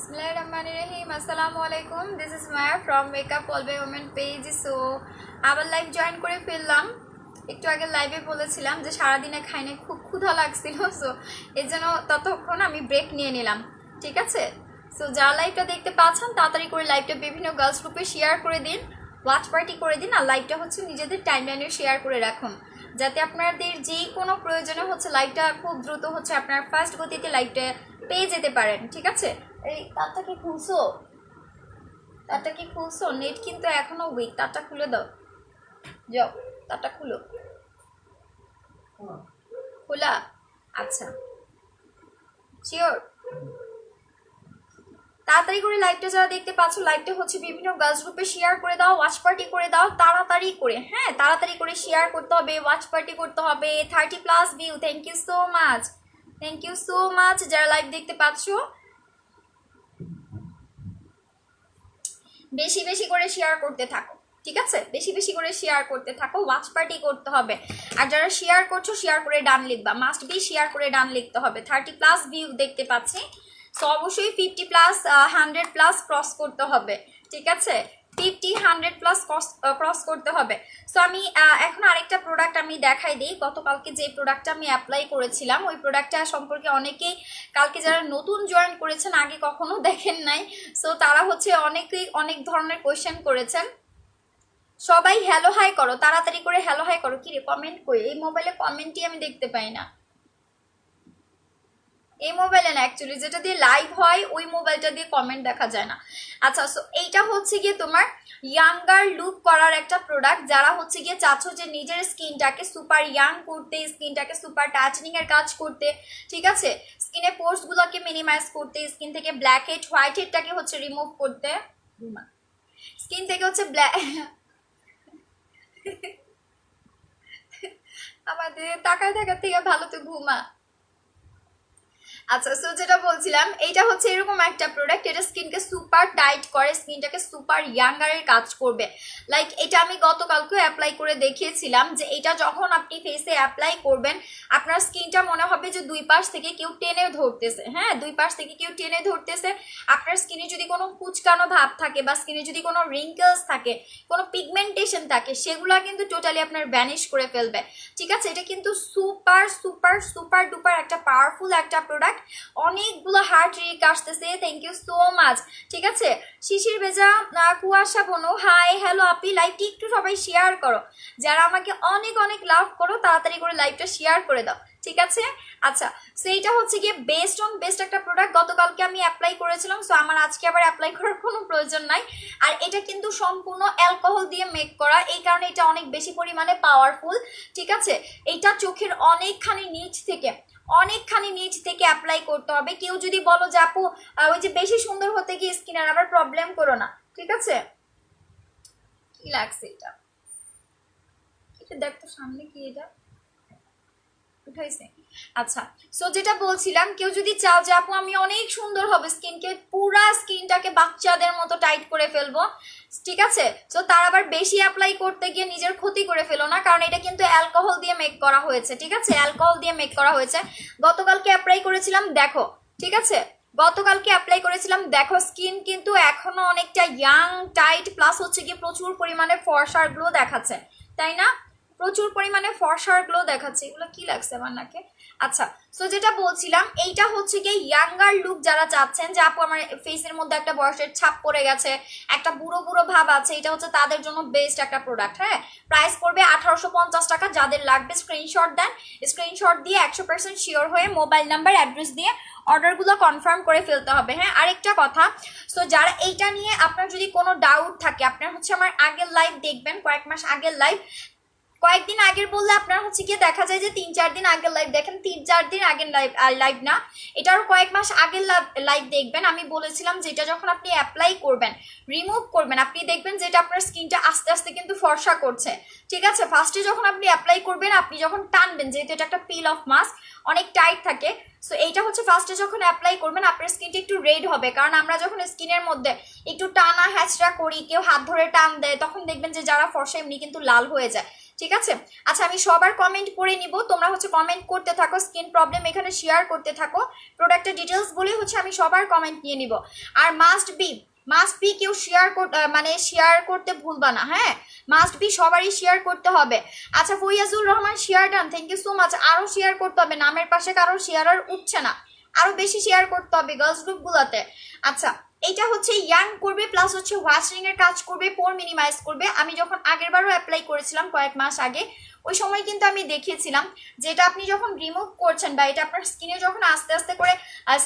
Bismillahirrahmanirrahim. Assalamualaikum. This is Maya from Makeup All by Women page. So আবার live join করে ফেললাম। একটু আগে লাইভে বলেছিলাম যে সারাদিনে খাইনি, খুব ক্ষুধা লাগছিল, সো এর জন্য ততক্ষণ আমি ব্রেক নিয়ে নিলাম, ঠিক আছে? সো যারা লাইভটা দেখতে পাচ্ছেন তাড়াতাড়ি করে লাইভটা বিভিন্ন গার্লস গ্রুপে শেয়ার করে দিন, ওয়াচ পার্টি করে দিন, আর লাইভটা হচ্ছে নিজেদের টাইমলাইনে শেয়ার করে রাখুন, যাতে আপনাদের যেই কোনো প্রয়োজনে হচ্ছে লাইভটা খুব দ্রুত হচ্ছে আপনার ফার্স্ট গতিতে লাইভটা পেয়ে যেতে পারেন, ঠিক আছে? এই তারটা কি খুলছো? তারটা কি খুলছো? নেট কিন্তু এখনো উইক, তারটা খুলে দাও, যাও তারটা খুলো। খোলা? আচ্ছা, শিওর? তাড়াতাড়ি করে লাইভটা যারা দেখতে পাচ্ছ, লাইভটা হচ্ছে বিভিন্ন গার্লস গ্রুপে শেয়ার করে দাও, ওয়াচ পার্টি করে দাও তাড়াতাড়ি করে। হ্যাঁ, তাড়াতাড়ি করে শেয়ার করতে হবে, ওয়াচ পার্টি করতে হবে। 30+ view, thank you so much, thank you so much যারা লাইভ দেখতে পাচ্ছ। বেশি বেশি করে শেয়ার করতে থাকো, ঠিক আছে? বেশি বেশি করে শেয়ার করতে থাকো, ওয়াচ পার্টি করতে হবে। আর যারা শেয়ার করছো শেয়ার করে ডান লিখবা, মাস্ট বি শেয়ার করে ডান লিখতে হবে। 30+ ভিউ দেখতে পাচ্ছি, সো অবশ্যই 50+, 100+ ক্রস করতে হবে, ঠিক আছে? 50-100+ ক্রস করতে হবে। সো আমি এখন আরেকটা প্রোডাক্ট আমি দেখাই দিই। গতকালকে যে প্রোডাক্টটা আমি অ্যাপ্লাই করেছিলাম, ওই প্রোডাক্টটা সম্পর্কে অনেকেই কালকে যারা নতুন জয়েন করেছেন, আগে কখনো দেখেন নাই, সো তারা হচ্ছে অনেকেই অনেক ধরনের কোয়েশ্চেন করেছেন। সবাই হ্যালো হাই করো, তাড়াতাড়ি করে হ্যালো হাই করো। কি রে, কমেন্ট কই? এই মোবাইলে কমেন্টই আমি দেখতে পাই না। এই মোবাইলে না, অ্যাকচুয়ালি যেটা দিয়ে লাইভ হয় ওই মোবাইলটা দিয়ে কমেন্ট দেখা যায় না। আচ্ছা, সো এইটা হচ্ছে গিয়ে তোমার ইয়াঙ্গার লুক করার একটা প্রোডাক্ট। যারা হচ্ছে গিয়ে চাচ্ছ যে নিজের স্কিনটাকে সুপার ইয়াং করতে, স্কিনটাকে সুপার টাইটেনিং এর কাজ করতে, ঠিক আছে? স্কিনের পোর্সগুলোকে মিনিমাইজ করতে, স্কিন থেকে ব্ল্যাক হেড হোয়াইট হেডটাকে হচ্ছে রিমুভ করতে, স্কিন থেকে হচ্ছে ব্ল্যাক আমাদের তাকায় থাকার থেকে ভালো তো ঘুমা। আচ্ছা, সো যেটা বলছিলাম, এইটা হচ্ছে এরকম একটা প্রোডাক্ট, এটা স্কিনকে সুপার টাইট করে, স্কিনটাকে সুপার ইয়াঙ্গারের কাজ করবে। লাইক এটা আমি গতকালকে অ্যাপ্লাই করে দেখিয়েছিলাম যে এটা যখন আপনি ফেসে অ্যাপ্লাই করবেন, আপনার স্কিনটা মনে হবে যে দুই পাশ থেকে কেউ টেনে ধরতেছে। হ্যাঁ, দুই পাশ থেকে কেউ টেনে ধরতেছে। আপনার স্কিনে যদি কোনো কুচকানো ভাব থাকে বা স্কিনে যদি কোনো রিঙ্কেলস থাকে, কোনো পিগমেন্টেশন থাকে, সেগুলো কিন্তু টোটালি আপনার ভ্যানিশ করে ফেলবে, ঠিক আছে? এটা কিন্তু সুপার সুপার সুপার ডুপার একটা পাওয়ারফুল একটা প্রোডাক্ট। অনেকগুলো হার্ট রিক আসতেছে, থ্যাংক ইউ সো মাচ, ঠিক আছে? শিশির ভেজা কুয়াশা বনু, হাই হ্যালো আপি, লাইভটি একটু সবাই শেয়ার করো। যারা আমাকে অনেক অনেক লাভ করো, তাড়াতাড়ি করে লাইভটা শেয়ার করে দাও, ঠিক আছে? আচ্ছা, সো এইটা হচ্ছে গিয়ে বেস্ট অন বেস্ট একটা প্রোডাক্ট। গতকালকে আমি অ্যাপ্লাই করেছিলাম, সো আমার আজকে আবার অ্যাপ্লাই করার কোনো প্রয়োজন নাই। আর এটা কিন্তু সম্পূর্ণ অ্যালকোহল দিয়ে মেক করা, এই কারণে এটা অনেক বেশি পরিমাণে পাওয়ারফুল, ঠিক আছে? এইটা চোখের অনেকখানি নিচ থেকে অ্যাপ্লাই করতে হবে। কেউ যদি বলো যে আপু ওই যে বেশি সুন্দর হতে গিয়ে স্কিনের আবার প্রবলেম করো না, ঠিক আছে? কি লাগছে এটা? এটা দেখ তো সামনে, কি এটা উঠাইছে? আচ্ছা, সো যেটা বলছিলাম, কেউ যদি চাও যে আপু আমি অনেক সুন্দর হবে, স্কিনকে পুরা স্কিনটাকে বাচ্চাদের মতো টাইট করে ফেলবো, ঠিক আছে? সো তার আবার বেশি অ্যাপ্লাই করতে গিয়ে নিজের ক্ষতি করে ফেলো না, কারণ এটা কিন্তু অ্যালকোহল দিয়ে মেক করা হয়েছে, ঠিক আছে? অ্যালকোহল দিয়ে মেক করা হয়েছে। গতকালকে অ্যাপ্লাই করেছিলাম, দেখো, ঠিক আছে? গতকালকে অ্যাপ্লাই করেছিলাম, দেখো স্কিন কিন্তু এখনো অনেকটা ইয়াং টাইট, প্লাস হচ্ছে কি প্রচুর পরিমাণে ফর্সার গ্লো দেখাচ্ছে, তাই না? প্রচুর পরিমাণে ফর্সার গ্লো দেখাচ্ছে। এগুলো কি লাগছে আমার নাকে? আচ্ছা, সো যেটা বলছিলাম, এইটা হচ্ছে কি ইয়াঙ্গার লুক যারা চাচ্ছেন যে আপু আমার ফেসের মধ্যে একটা বয়সের ছাপ পড়ে গেছে, একটা বুড়ো বুড়ো ভাব আছে, এটা হচ্ছে তাদের জন্য বেস্ট একটা প্রোডাক্ট। হ্যাঁ, প্রাইস পড়বে 1850 টাকা। যাদের লাগবে স্ক্রিনশট দেন, স্ক্রিনশট দিয়ে 100% শিওর হয়ে মোবাইল নাম্বার অ্যাড্রেস দিয়ে অর্ডারগুলো কনফার্ম করে ফেলতে হবে। হ্যাঁ, আরেকটা কথা, সো যারা এইটা নিয়ে আপনার যদি কোনো ডাউট থাকে, আপনার হচ্ছে আমার আগের লাইভ দেখবেন, কয়েক মাস আগের লাইভ, কয়েকদিন আগের বললে আপনার হচ্ছে গিয়ে দেখা যায় যে 3-4 দিন আগের লাইভ দেখেন, 3-4 দিন আগের লাইভ না, এটারও কয়েক মাস আগের লাইভ দেখবেন। আমি বলেছিলাম যে এটা যখন আপনি অ্যাপ্লাই করবেন, রিমুভ করবেন, আপনি দেখবেন যে এটা আপনার স্কিনটা আস্তে আস্তে কিন্তু ফর্সা করছে, ঠিক আছে? ফার্স্টে যখন আপনি অ্যাপ্লাই করবেন, আপনি যখন টানবেন, যেহেতু এটা একটা পিল অফ মাস্ক, অনেক টাইট থাকে, সো এইটা হচ্ছে ফার্স্টে যখন অ্যাপ্লাই করবেন আপনার স্কিনটা একটু রেড হবে, কারণ আমরা যখন স্কিনের মধ্যে একটু টানা হ্যাচড়া করি, কেউ হাত ধরে টান দেয়, তখন দেখবেন যে যারা ফর্সা এমনি কিন্তু লাল হয়ে যায়, ঠিক আছে। আচ্ছা আমি সবার কমেন্ট পড়ে নিব, তোমরা হচ্ছে কমেন্ট করতে থাকো, স্কিন প্রবলেম এখানে শেয়ার করতে থাকো, প্রোডাক্টের ডিটেলস বলে হচ্ছে আমি সবার কমেন্ট নিয়ে নিব। আর মাস্ট বি কেউ শেয়ার করতে ভুলবা না, হ্যাঁ মাস্ট বি সবারই শেয়ার করতে হবে। আচ্ছা Faizur Rahman share done, thank you so much. আরো শেয়ার করতে হবে, নামের পাশে কারো শেয়ার আর উঠছে না, আরো বেশি শেয়ার করতে হবে গার্লস গ্রুপগুলোতে। আচ্ছা এইটা হচ্ছে ইয়াং করবে প্লাস হচ্ছে ওয়াশিং এর কাজ করবে, পোর মিনিমাইজ করবে। আমি যখন আগেরবারও অ্যাপ্লাই করেছিলাম কয়েক মাস আগে, ওই সময় কিন্তু আমি দেখিয়েছিলাম যেটা আপনি যখন রিমুভ করছেন বা এটা আপনার স্কিনে যখন আস্তে আস্তে করে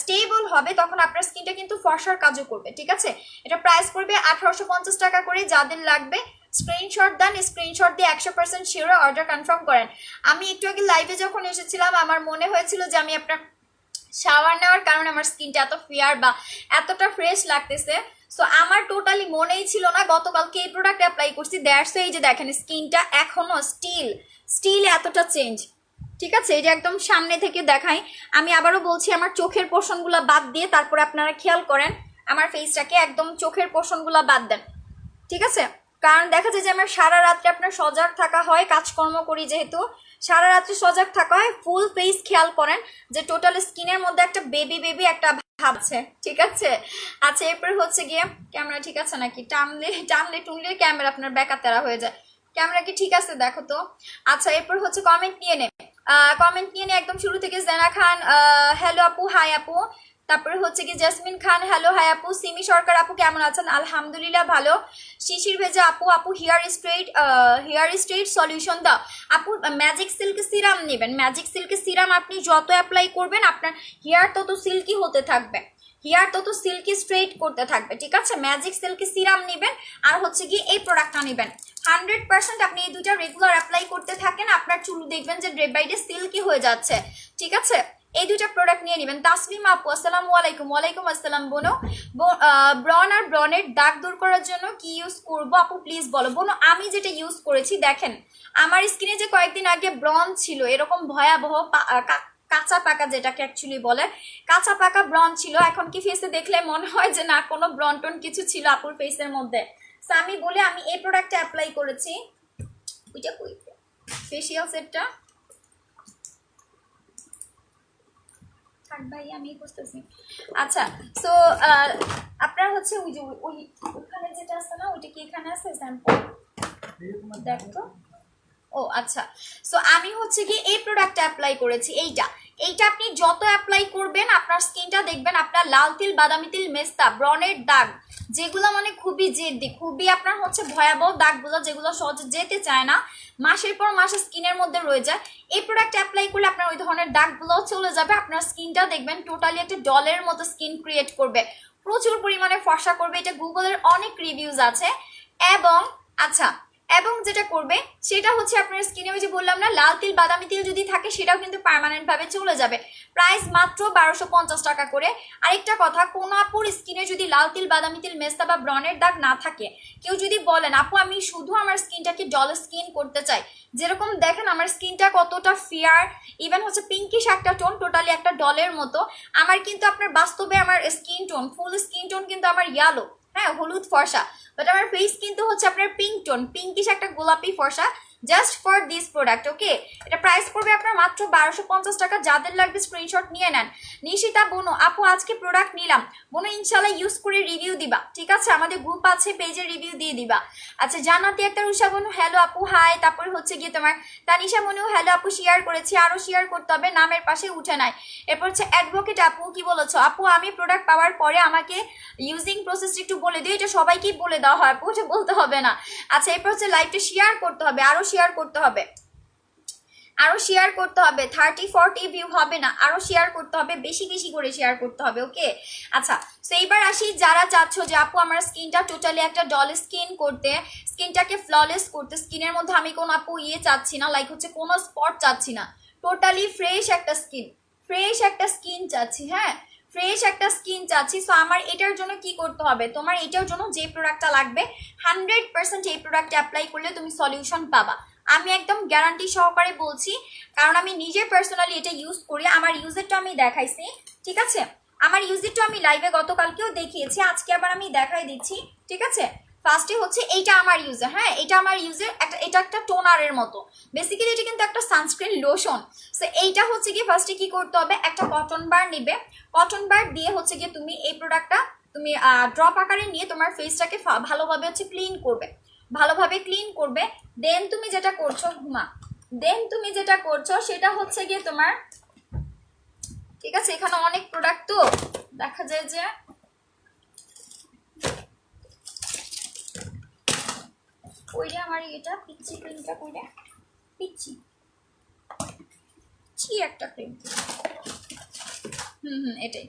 স্টেবল হবে তখন আপনার স্কিনটা কিন্তু ফর্সার কাজও করবে, ঠিক আছে। এটা প্রাইস পড়বে 1850 টাকা করে। যাদের লাগবে স্ক্রিনশট দেন, স্ক্রিনশট দিয়ে 100% শিওর অর্ডার কনফার্ম করেন। আমি একটু আগে লাইভে যখন এসেছিলাম আমার মনে হয়েছিল যে আমি আপনার শাওয়ার নেওয়ার কারণে আমার স্কিনটা এত ফেয়ার বা এতটা ফ্রেশ লাগতেছে, সো আমার টোটালি মনেই ছিল না। গতকালকে এই প্রোডাক্ট অ্যাপ্লাই করছি, দ্যাটস এই যে দেখেন স্কিনটা এখনো স্টিল এতটা চেঞ্জ, ঠিক আছে। এটা একদম সামনে থেকে দেখাই। আমি আবারও বলছি আমার চোখের পোর্শনগুলো বাদ দিয়ে তারপরে আপনারা খেয়াল করেন আমার ফেসটাকে, একদম চোখের পোর্শনগুলো বাদ দেন, ঠিক আছে। কারণ দেখা যায় যে আমার সারা রাত্রে আপনার সজাগ থাকা হয়, কাজকর্ম করি যেহেতু সারা রাত্রে সজাগ থাকা হয়। ফুল ফেস খেয়াল করেন যে টোটাল স্কিনের মধ্যে একটা বেবি একটা ভাব আছে, ঠিক আছে। আচ্ছা এরপর হচ্ছে গিয়ে ক্যামেরা ঠিক আছে নাকি, টানলে টুনলে ক্যামেরা আপনার ব্যাকা তেরা হয়ে যায়। ক্যামেরা কি ঠিক আছে দেখো তো। আচ্ছা এরপর হচ্ছে কমেন্ট নিয়ে নে, একদম শুরু থেকে। জেনা খান হ্যালো আপু, হাই আপু। তারপরে হচ্ছে কি জেসমিন খান হ্যালো হাই আপু। সিমি সরকার আপু কেমন আছেন? আলহামদুলিল্লাহ ভালো। শিশির ভেজা আপু হেয়ার স্ট্রেট সলিউশন দাও আপু। ম্যাজিক সিল্ক সিরাম নেবেন, ম্যাজিক সিল্ক সিরাম আপনি যত অ্যাপ্লাই করবেন আপনার হেয়ার তত সিল্কি হতে থাকবে, হেয়ার তত সিল্কি স্ট্রেট করতে থাকবে, ঠিক আছে। ম্যাজিক সিল্কি সিরাম নেবেন আর হচ্ছে কি এই প্রোডাক্টটা নেবেন। 100% আপনি এই দুইটা রেগুলার অ্যাপ্লাই করতে থাকেন, আপনার চুল দেখবেন যে ডে বাই ডে সিল্কি হয়ে যাচ্ছে, ঠিক আছে। এই দুইটা প্রোডাক্ট নিয়ে নেবেন। তাসলিমা আপু আসসালামু আলাইকুম। ওয়ালাইকুম আসসালাম। বোনো ব্রন আর ব্রনের দাগ দূর করার জন্য কি ইউজ করব আপু প্লিজ বলো। বোনো আমি যেটা ইউজ করেছি দেখেন আমার স্কিনে যে কয়েকদিন আগে ব্রন ছিল এরকম ভয়াবহ কাঁচা পাকা, যেটাকে অ্যাকচুয়ালি বলে কাঁচা পাকা ব্রন ছিল, এখন কি ফেসে দেখলে মনে হয় যে না কোনো ব্রন টন কিছু ছিল আপুর ফেসের মধ্যে। সো আমি বলে আমি এই প্রোডাক্টটা অ্যাপ্লাই করেছি, ওইটা কই ফেসিয়াল সেটটা ভাই আমি বুঝতেছি। আচ্ছা সো আপনার হচ্ছে ওই যে ওখানে যেটা আছে না ওইটা কি এখানে আছে স্যাম্পল দেখো। ও আচ্ছা সো আমি হচ্ছে কি এই প্রোডাক্টটা অ্যাপ্লাই করেছি। এইটা আপনি যত অ্যাপ্লাই করবেন আপনার স্কিনটা দেখবেন আপনার লাল তিল, বাদামি তিল, মেস্তা, ব্রনের দাগ যেগুলো মানে খুবই জেদি, খুবই আপনার হচ্ছে ভয়াবহ দাগগুলো যেগুলো সহজে যেতে চায় না, মাসের পর মাসে স্কিনের মধ্যে রয়ে যায়, এই প্রোডাক্ট অ্যাপ্লাই করলে আপনার ওই ধরনের দাগগুলো চলে যাবে। আপনার স্কিনটা দেখবেন টোটালি একটা ডলের মতো স্কিন ক্রিয়েট করবে, প্রচুর পরিমাণে ফর্সা করবে। এটা গুগলের অনেক রিভিউজ আছে। এবং আচ্ছা এবং যেটা করবে সেটা হচ্ছে আপনার স্কিনে ওই যে বললাম না লাল তিল, বাদামি তিল যদি থাকে সেটাও কিন্তু পার্মানেন্ট ভাবে চলে যাবে। প্রাইস মাত্র 1250 টাকা করে। আরেকটা কথা, কোন আপুর স্কিনে যদি লাল তিল, বাদামি তিল, মেস্তা বা ব্রনের দাগ না থাকে, কেউ যদি বলেন আপু আমি শুধু আমার স্কিনটাকে ডল স্কিন করতে চাই, যেরকম দেখেন আমার স্কিনটা কতটা ফেয়ার, ইভেন হচ্ছে পিঙ্কিশ একটা টোন, টোটালি একটা ডলের মতো। আমার কিন্তু আপনার বাস্তবে আমার স্কিন টোন, ফুল স্কিন টোন কিন্তু আমার ইয়েলো, হ্যাঁ হলুদ ফর্সা, বাট আমার ফেস কিন্তু হচ্ছে আপনার পিঙ্ক টোন, পিঙ্কিশ একটা গোলাপি ফর্সা। জাস্ট ফর দিস প্রোডাক্ট, ওকে। এটা প্রাইস পড়বে আপনার মাত্র 1250 টাকা। যাদের লাগবে স্ক্রিনশট নিয়ে নেন। নিশিতা বোনো আপু আজকে প্রোডাক্ট নিলাম, বোনো ইনশাল্লাহ ইউজ করে রিভিউ দিবা, ঠিক আছে। আমাদের গ্রুপ আছে, পেজে রিভিউ দিয়ে দিবা। আচ্ছা জান্নাতি একটা উষা বোনো হ্যালো আপু হাই। তারপর হচ্ছে গিয়ে তোমার তানিশা মনেও হ্যালো আপু শেয়ার করেছি, আরো শেয়ার করতে হবে, নামের পাশে উঠে নাই। এরপর হচ্ছে অ্যাডভোকেট আপু কি বলেছো আপু আমি প্রোডাক্ট পাওয়ার পরে আমাকে ইউজিং প্রসেসটা একটু বলে দিও। এটা সবাইকেই বলে দেওয়া হয় আপু, এটা বলতে হবে না। আচ্ছা এরপর হচ্ছে লাইভটা শেয়ার করতে হবে, আরো শেয়ার করতে হবে, আরো শেয়ার করতে হবে। 30-40 ভিউ হবে না, আরো শেয়ার করতে হবে, বেশি বেশি করে শেয়ার করতে হবে, ওকে। আচ্ছা তো এইবার আসি যারা চাচ্ছ যে আপু আমার স্কিনটা টোটালি একটা ডল স্কিন করতে, স্কিনটাকে ফ্ললেস করতে, স্কিনের মধ্যে আমি কোনো আপু চাচ্ছি না, লাইক হচ্ছে কোনো স্পট চাচ্ছি না, টোটালি ফ্রেশ একটা স্কিন চাচ্ছি, হ্যাঁ ফ্রেশ একটা স্কিন চাচ্ছি। সো আমার এটার জন্য কি করতে হবে, তোমার এটার জন্য যে প্রোডাক্টটা লাগবে 100% এই প্রোডাক্ট অ্যাপ্লাই করলে তুমি সলিউশন পাবা। আমি একদম গ্যারান্টি সহকারে বলছি, কারণ আমি নিজে পার্সোনালি এটা ইউজ করি। আমার ইউজেরটা আমি দেখাইছি, ঠিক আছে। আমার ইউজেরটা আমি লাইভে গতকালকেও দেখিয়েছি, আজকে আবার আমি দেখাই দিচ্ছি, ঠিক আছে। ফার্স্টে হচ্ছে এইটা আমার ইউজের, হ্যাঁ এটা আমার ইউজের একটা, এটা একটা টোনারের মতো, বেসিক্যালি এটা কিন্তু একটা সানস্ক্রিন লোশন। সো এইটা হচ্ছে কি ফার্স্টে কি করতে হবে, একটা কটন বার নিবে, কটন বার দিয়ে হচ্ছে গিয়ে তুমি এই প্রোডাক্টটা তুমি ড্রপ আকারে নিয়ে তোমার ফেসটাকে ভালোভাবে হচ্ছে ক্লিন করবে, ভালোভাবে ক্লিন করবে। দেন তুমি যেটা করছো তুমি যেটা করছো সেটা হচ্ছে গিয়ে তোমার, ঠিক আছে এখানে অনেক প্রোডাক্ট তো দেখা যায় যে ওইটা আমার এটা পিচ্ছি ক্রিমটা কইরা পিচ্ছি একটা ক্রিম, এটাই।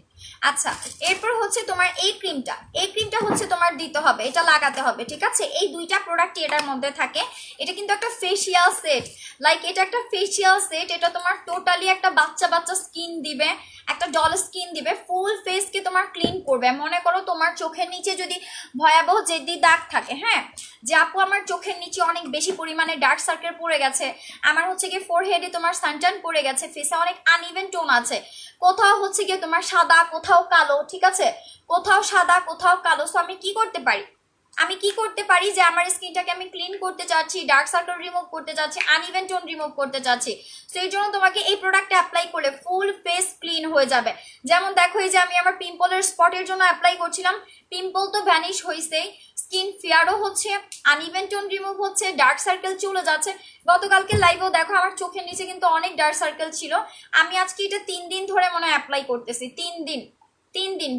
আচ্ছা এরপর হচ্ছে তোমার এই ক্রিমটা হচ্ছে তোমার দিতে হবে, এটা লাগাতে হবে, ঠিক আছে। এই দুইটা প্রোডাক্ট এটার মধ্যে থাকে। এটা কিন্তু একটা ফেসিয়াল সেট, লাইক এটা একটা ফেসিয়াল সেট, এটা তোমার টোটালি একটা বাচ্চা বাচ্চা স্কিন দিবে, একটা ডল স্কিন দিবে, ফুল ফেসকে তোমার ক্লিন করবে। মনে করো তোমার চোখের নিচে যদি ভয়াবহ জেদি দাগ থাকে, হ্যাঁ যে আপু আমার চোখের নিচে অনেক বেশি পরিমাণে ডার্ক সার্কেল পড়ে গেছে, আমার হচ্ছে গিয়ে ফোরহেডে তোমার সানটান পড়ে গেছে, ফেসে অনেক আনইভেন টোন আছে, কোথাও হচ্ছে গিয়ে তোমার সাদা কোথাও কালো, ঠিক আছে কোথাও সাদা কোথাও কালো। সো আমি কি করতে পারি যে আমার স্কিনটাকে আমি ক্লিন করতে চাচ্ছি, ডার্ক সার্কেল রিমুভ করতে চাচ্ছি, আনইভেন টোন রিমুভ করতে চাচ্ছি। সো এই জন্য তোমাকে এই প্রোডাক্টটা অ্যাপ্লাই করলে ফুল ফেস ক্লিন হয়ে যাবে। যেমন দেখো এই যে আমি আমার পিম্পলের স্পটের জন্য অ্যাপ্লাই করছিলাম, পিম্পল তো ভ্যানিশ হয়েছেই, স্কিন ফেয়ারও হচ্ছে, আনইভেন টোন রিমুভ হচ্ছে, ডার্ক সার্কেল চলে যাচ্ছে। গতকালকে লাইভেও দেখো আমার চোখের নিচে কিন্তু অনেক ডার্ক সার্কেল ছিল, আমি আজকে এটা 3 দিন ধরে মনে হয় অ্যাপ্লাই করতেছি, 3 দিন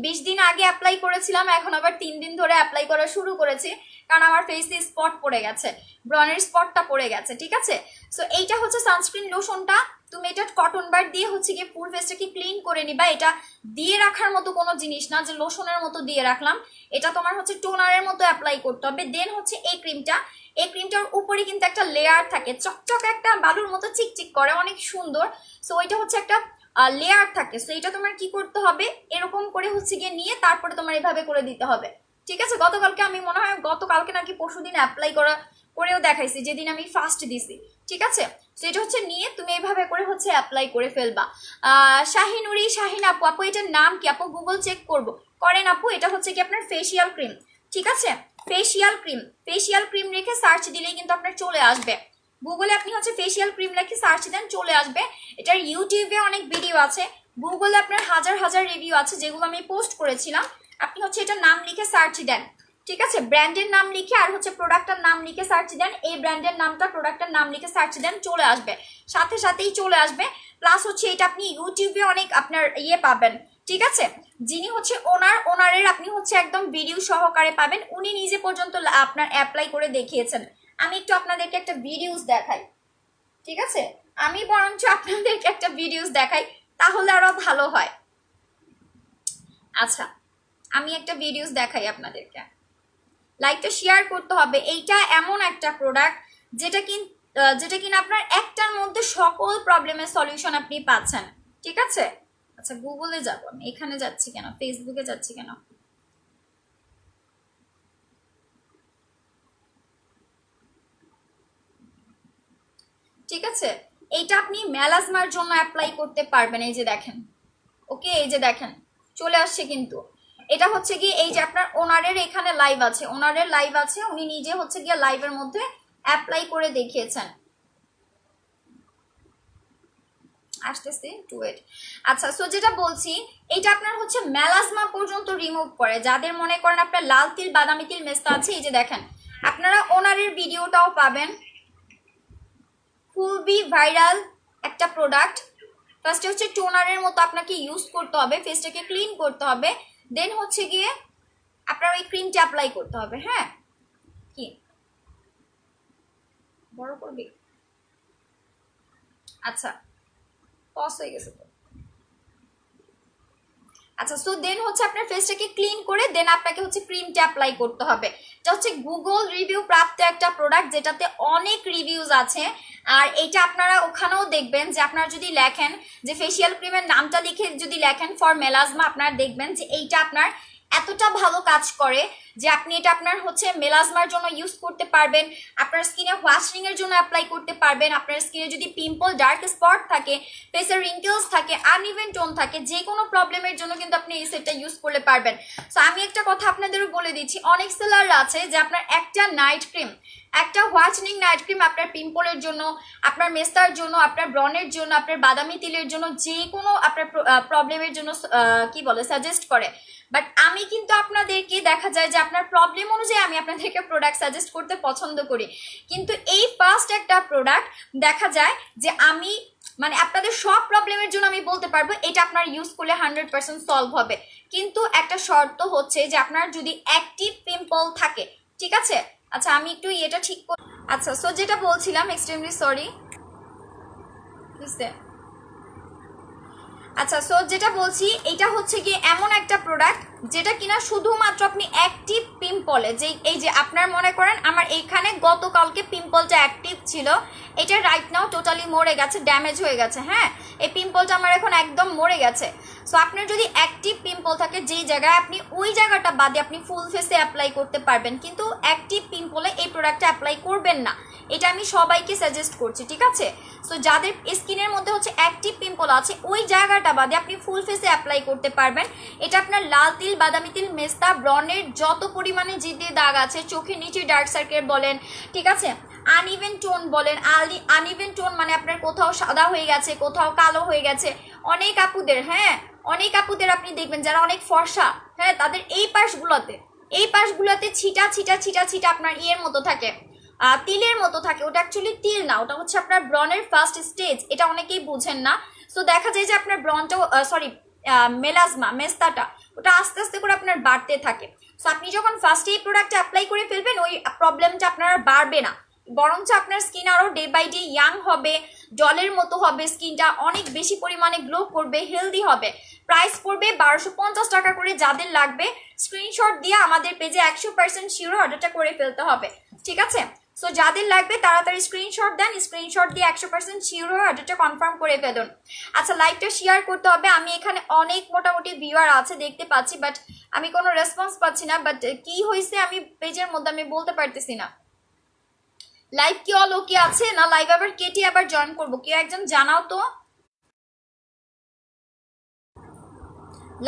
20 দিন আগে অ্যাপ্লাই করেছিলাম, এখন আবার 3 দিন ধরে অ্যাপ্লাই করা শুরু করেছি, কারণ আমার ফেসে স্পট পড়ে গেছে, ব্রনের স্পটটা পড়ে গেছে, ঠিক আছে। সো এইটা হচ্ছে সানস্ক্রিন লোশনটা, তুমি এটা কটন বার দিয়ে হচ্ছে গিয়ে ফুল ফেসটাকে ক্লিন করে নিবা। এটা দিয়ে রাখার মতো কোনো জিনিস না যে লোশনের মতো দিয়ে রাখলাম, এটা তোমার হচ্ছে টোনারের মতো অ্যাপ্লাই করতে হবে। দেন হচ্ছে এই ক্রিমটার উপরে কিন্তু একটা লেয়ার থাকে, চকচক একটা বালুর মতো চিকচিক করে, অনেক সুন্দর। সো ওইটা হচ্ছে একটা লেয়ার থাকে। সো এটা তোমার কি করতে হবে, এরকম করে হচ্ছে গিয়ে নিয়ে তারপরে তোমার এভাবে করে দিতে হবে, ঠিক আছে। গতকালকে আমি মনে হয় গতকালকে নাকি পরশুদিন অ্যাপ্লাই করেও দেখাইছি, যেদিন আমি ফার্স্ট দিছি, ঠিক আছে। সো এটা হচ্ছে নিয়ে তুমি এইভাবে করে হচ্ছে অ্যাপ্লাই করে ফেলবা। শাহিন আপু এটার নাম কি আপু, গুগল চেক করেন আপু। এটা হচ্ছে কি আপনার ফেসিয়াল ক্রিম, ঠিক আছে, ফেসিয়াল ক্রিম রেখে সার্চ দিলেই কিন্তু আপনার চলে আসবে, গুগলে আপনি হচ্ছে ফেসিয়াল ক্রিম রেখে সার্চ দেন চলে আসবে। এটার ইউটিউবে অনেক ভিডিও আছে, গুগলে আপনার হাজার হাজার রিভিউ আছে যেগুলো আমি পোস্ট করেছিলাম। আপনি হচ্ছে এটার নাম লিখে সার্চ দেন, ঠিক আছে, ব্র্যান্ডের নাম লিখে আর হচ্ছে প্রোডাক্টের নাম লিখে সার্চ দেন, এই ব্র্যান্ডের নামটা প্রোডাক্টের নাম লিখে সার্চ দেন চলে আসবে, সাথেই চলে আসবে। প্লাস হচ্ছে এটা আপনি ইউটিউবে অনেক আপনার পাবেন, ঠিক আছে। যিনি হচ্ছে ওনারের আপনি হচ্ছে একদম ভিডিও সহকারে পাবেন, উনি নিজে পর্যন্ত আপনার অ্যাপ্লাই করে দেখিয়েছেন। আমি একটু আপনাদেরকে একটা ভিডিওস দেখাই, ঠিক আছে, আমি বরঞ্চ আপনাদেরকে একটা ভিডিওস দেখাই, তাহলে আরো ভালো হয়। আচ্ছা আমি একটা ভিডিওস দেখাই আপনাদেরকে, লাইকটা শেয়ার করতে হবে। এইটা এমন একটা প্রোডাক্ট যেটা কিনা আপনার একটার মধ্যে সকল প্রবলেমের সলিউশন আপনি পাচ্ছেন, ঠিক আছে। আচ্ছা গুগলে যাব, আমি এখানে যাচ্ছি কেন, ফেসবুকে যাচ্ছি কেন, ঠিক আছে। এইটা আপনি মেলাজমার জন্য অ্যাপ্লাই করতে পারবেন, এই যে দেখেন, ওকে এই যে দেখেন চলে আসছে কিন্তু। এটা হচ্ছে কি এই যে আপনার ওনারের এখানে লাইভ আছে, উনি নিজে হচ্ছে গিয়ে লাইভের মধ্যে অ্যাপ্লাই করে দেখিয়েছেন। আসতেছি টু ওয়েট। আচ্ছা সো যেটা বলছি, এটা আপনার হচ্ছে মেলাজমা পর্যন্ত রিমুভ করে, যাদের মনে করেন আপনার লাল তিল বাদামি তিল মেস্তা আছে, এই যে দেখেন আপনারা ওনারের ভিডিওটাও পাবেন, খুবই ভাইরাল একটা প্রোডাক্ট। ফার্স্টে হচ্ছে টোনারের মতো আপনাকে ইউজ করতে হবে, ফেসটাকে ক্লিন করতে হবে, দেন হচ্ছে গিয়ে আপনার ওই ক্রিমটা অ্যাপ্লাই করতে হবে। হ্যাঁ কি বড় করবি, আচ্ছা পজ হয়ে গেছে তো। আচ্ছা সো দেন হচ্ছে আপনার ফেসটাকে ক্লিন করে দেন আপনাকে হচ্ছে ক্রিমটা অ্যাপ্লাই করতে হবে। এটা হচ্ছে গুগল রিভিউ প্রাপ্ত একটা প্রোডাক্ট, যেটাতে অনেক রিভিউজ আছে। আর এটা আপনারা ওখানেও দেখবেন যে আপনারা যদি লেখেন যে ফেসিয়াল ক্রিমের নামটা লিখে যদি লেখেন ফর মেলাজমা, আপনারা দেখবেন যে এইটা আপনার এতটা ভালো কাজ করে যে আপনি এটা আপনার হচ্ছে মেলাজমার জন্য ইউজ করতে পারবেন, আপনার স্কিনে হোয়াশনিং এর জন্য অ্যাপ্লাই করতে পারবেন, আপনার স্কিনে যদি পিম্পল, ডার্ক স্পট থাকে, ফেসের রিঙ্কেলস থাকে, আনইভেন টোন থাকে, যে কোনো প্রবলেমের জন্য কিন্তু আপনি এই সেটটা ইউজ করতে পারবেন। সো আমি একটা কথা আপনাদেরও বলে দিচ্ছি, অনেক সেলার আছে যে আপনার একটা নাইট ক্রিম, একটা হোয়াইটনিং নাইট ক্রিম আপনার পিম্পলের জন্য, আপনার মেস্তার জন্য, আপনার ব্রনের জন্য, আপনার বাদামি তিলের জন্য, যে কোনো আপনার প্রবলেমের জন্য কি বলে সাজেস্ট করে। বাট আমি কিন্তু আপনাদেরকে দেখা যায় যে আপনার প্রবলেম অনুযায়ী আমি আপনাদেরকে প্রোডাক্ট সাজেস্ট করতে পছন্দ করি, কিন্তু এই ফার্স্ট একটা প্রোডাক্ট দেখা যায় যে আমি মানে আপনাদের সব প্রবলেমের জন্য আমি বলতে পারবো এটা আপনার ইউজ করলে 100% সলভ হবে, কিন্তু একটা শর্ত হচ্ছে যে আপনার যদি অ্যাক্টিভ পিম্পল থাকে, ঠিক আছে? আচ্ছা আমি একটু এটা ঠিক করি। আচ্ছা সো যেটা বলছিলাম, এক্সট্রিমলি সরি। আচ্ছা সো যেটা বলছি, এটা হচ্ছে কি এমন একটা প্রোডাক্ট যেটা কিনা শুধুমাত্র আপনি অ্যাক্টিভ পিম্পলে, যে এই যে আপনার মনে করেন আমার এইখানে গতকালকে পিম্পলটা অ্যাক্টিভ ছিল, এটা রাইট নাও টোটালি মরে গেছে, ড্যামেজ হয়ে গেছে, হ্যাঁ এই পিম্পলটা আমার এখন একদম মরে গেছে। সো আপনার যদি অ্যাক্টিভ পিম্পল থাকে যেই জায়গায়, আপনি ওই জায়গাটা বাদে আপনি ফুল ফেসে অ্যাপ্লাই করতে পারবেন, কিন্তু অ্যাক্টিভ পিম্পলে এই প্রোডাক্টটা অ্যাপ্লাই করবেন না, এটা আমি সবাইকে সাজেস্ট করছি, ঠিক আছে? সো যাদের স্কিনের মধ্যে হচ্ছে অ্যাক্টিভ পিম্পল আছে ওই জায়গাটা বাদে আপনি ফুল ফেসে অ্যাপ্লাই করতে পারবেন। এটা আপনার লাল তিল, বাদামি তিল, মেস্তা, ব্রনের যত পরিমাণে জিদে দাগ আছে, চোখের নিচে ডার্ক সার্কেল বলেন, ঠিক আছে, আনইভেন টোন বলেন, আনইভেন টোন মানে আপনার কোথাও সাদা হয়ে গেছে, কোথাও কালো হয়ে গেছে, অনেক আপুদের, হ্যাঁ অনেক আপুদের আপনি দেখবেন যারা অনেক ফর্সা, হ্যাঁ তাদের এই পাশগুলোতে ছিটা ছিটা ছিটা ছিটা আপনার ইয়ের মতো থাকে, তিলের মতো থাকে। ওটা অ্যাকচুয়ালি তিল না, ওটা হচ্ছে আপনার ব্রনের ফার্স্ট স্টেজ, এটা অনেকেই বুঝেন না। সো দেখা যায় যে আপনার ব্রনটাও সরি মেলাজমা, মেস্তাটা ওটা আস্তে আস্তে করে আপনার বাড়তে থাকে। সো আপনি যখন ফার্স্টে এই প্রোডাক্টটা অ্যাপ্লাই করে ফেলবেন ওই প্রবলেমটা আপনার আর বাড়বে না, বরঞ্চ আপনার স্কিন আরও ডে বাই ডে ইয়াং হবে, জলের মতো হবে, স্কিনটা অনেক বেশি পরিমাণে গ্লো করবে, হেলদি হবে। প্রাইস পড়বে 1250 টাকা করে। যাদের লাগবে স্ক্রিনশট দিয়ে আমাদের পেজে 100% শিওর অর্ডারটা করে ফেলতে হবে, ঠিক আছে? সো যাদের লাগবে তাড়াতাড়ি স্ক্রিনশট দেন, স্ক্রিনশট দিয়ে 100% শিওর হয়ে অর্ডারটা কনফার্ম করে ফেলুন। আচ্ছা লাইভটা শেয়ার করতে হবে, আমি এখানে অনেক মোটামুটি ভিউয়ার আছে দেখতে পাচ্ছি, বাট আমি কোনো রেসপন্স পাচ্ছি না, বাট কি হয়েছে আমি পেজের মধ্যে আমি বলতে পারতেছি না। লাইভ কি অল ওকে আছে না লাইভ আবার কেটে আবার জয়েন করবো, কেউ একজন জানাও তো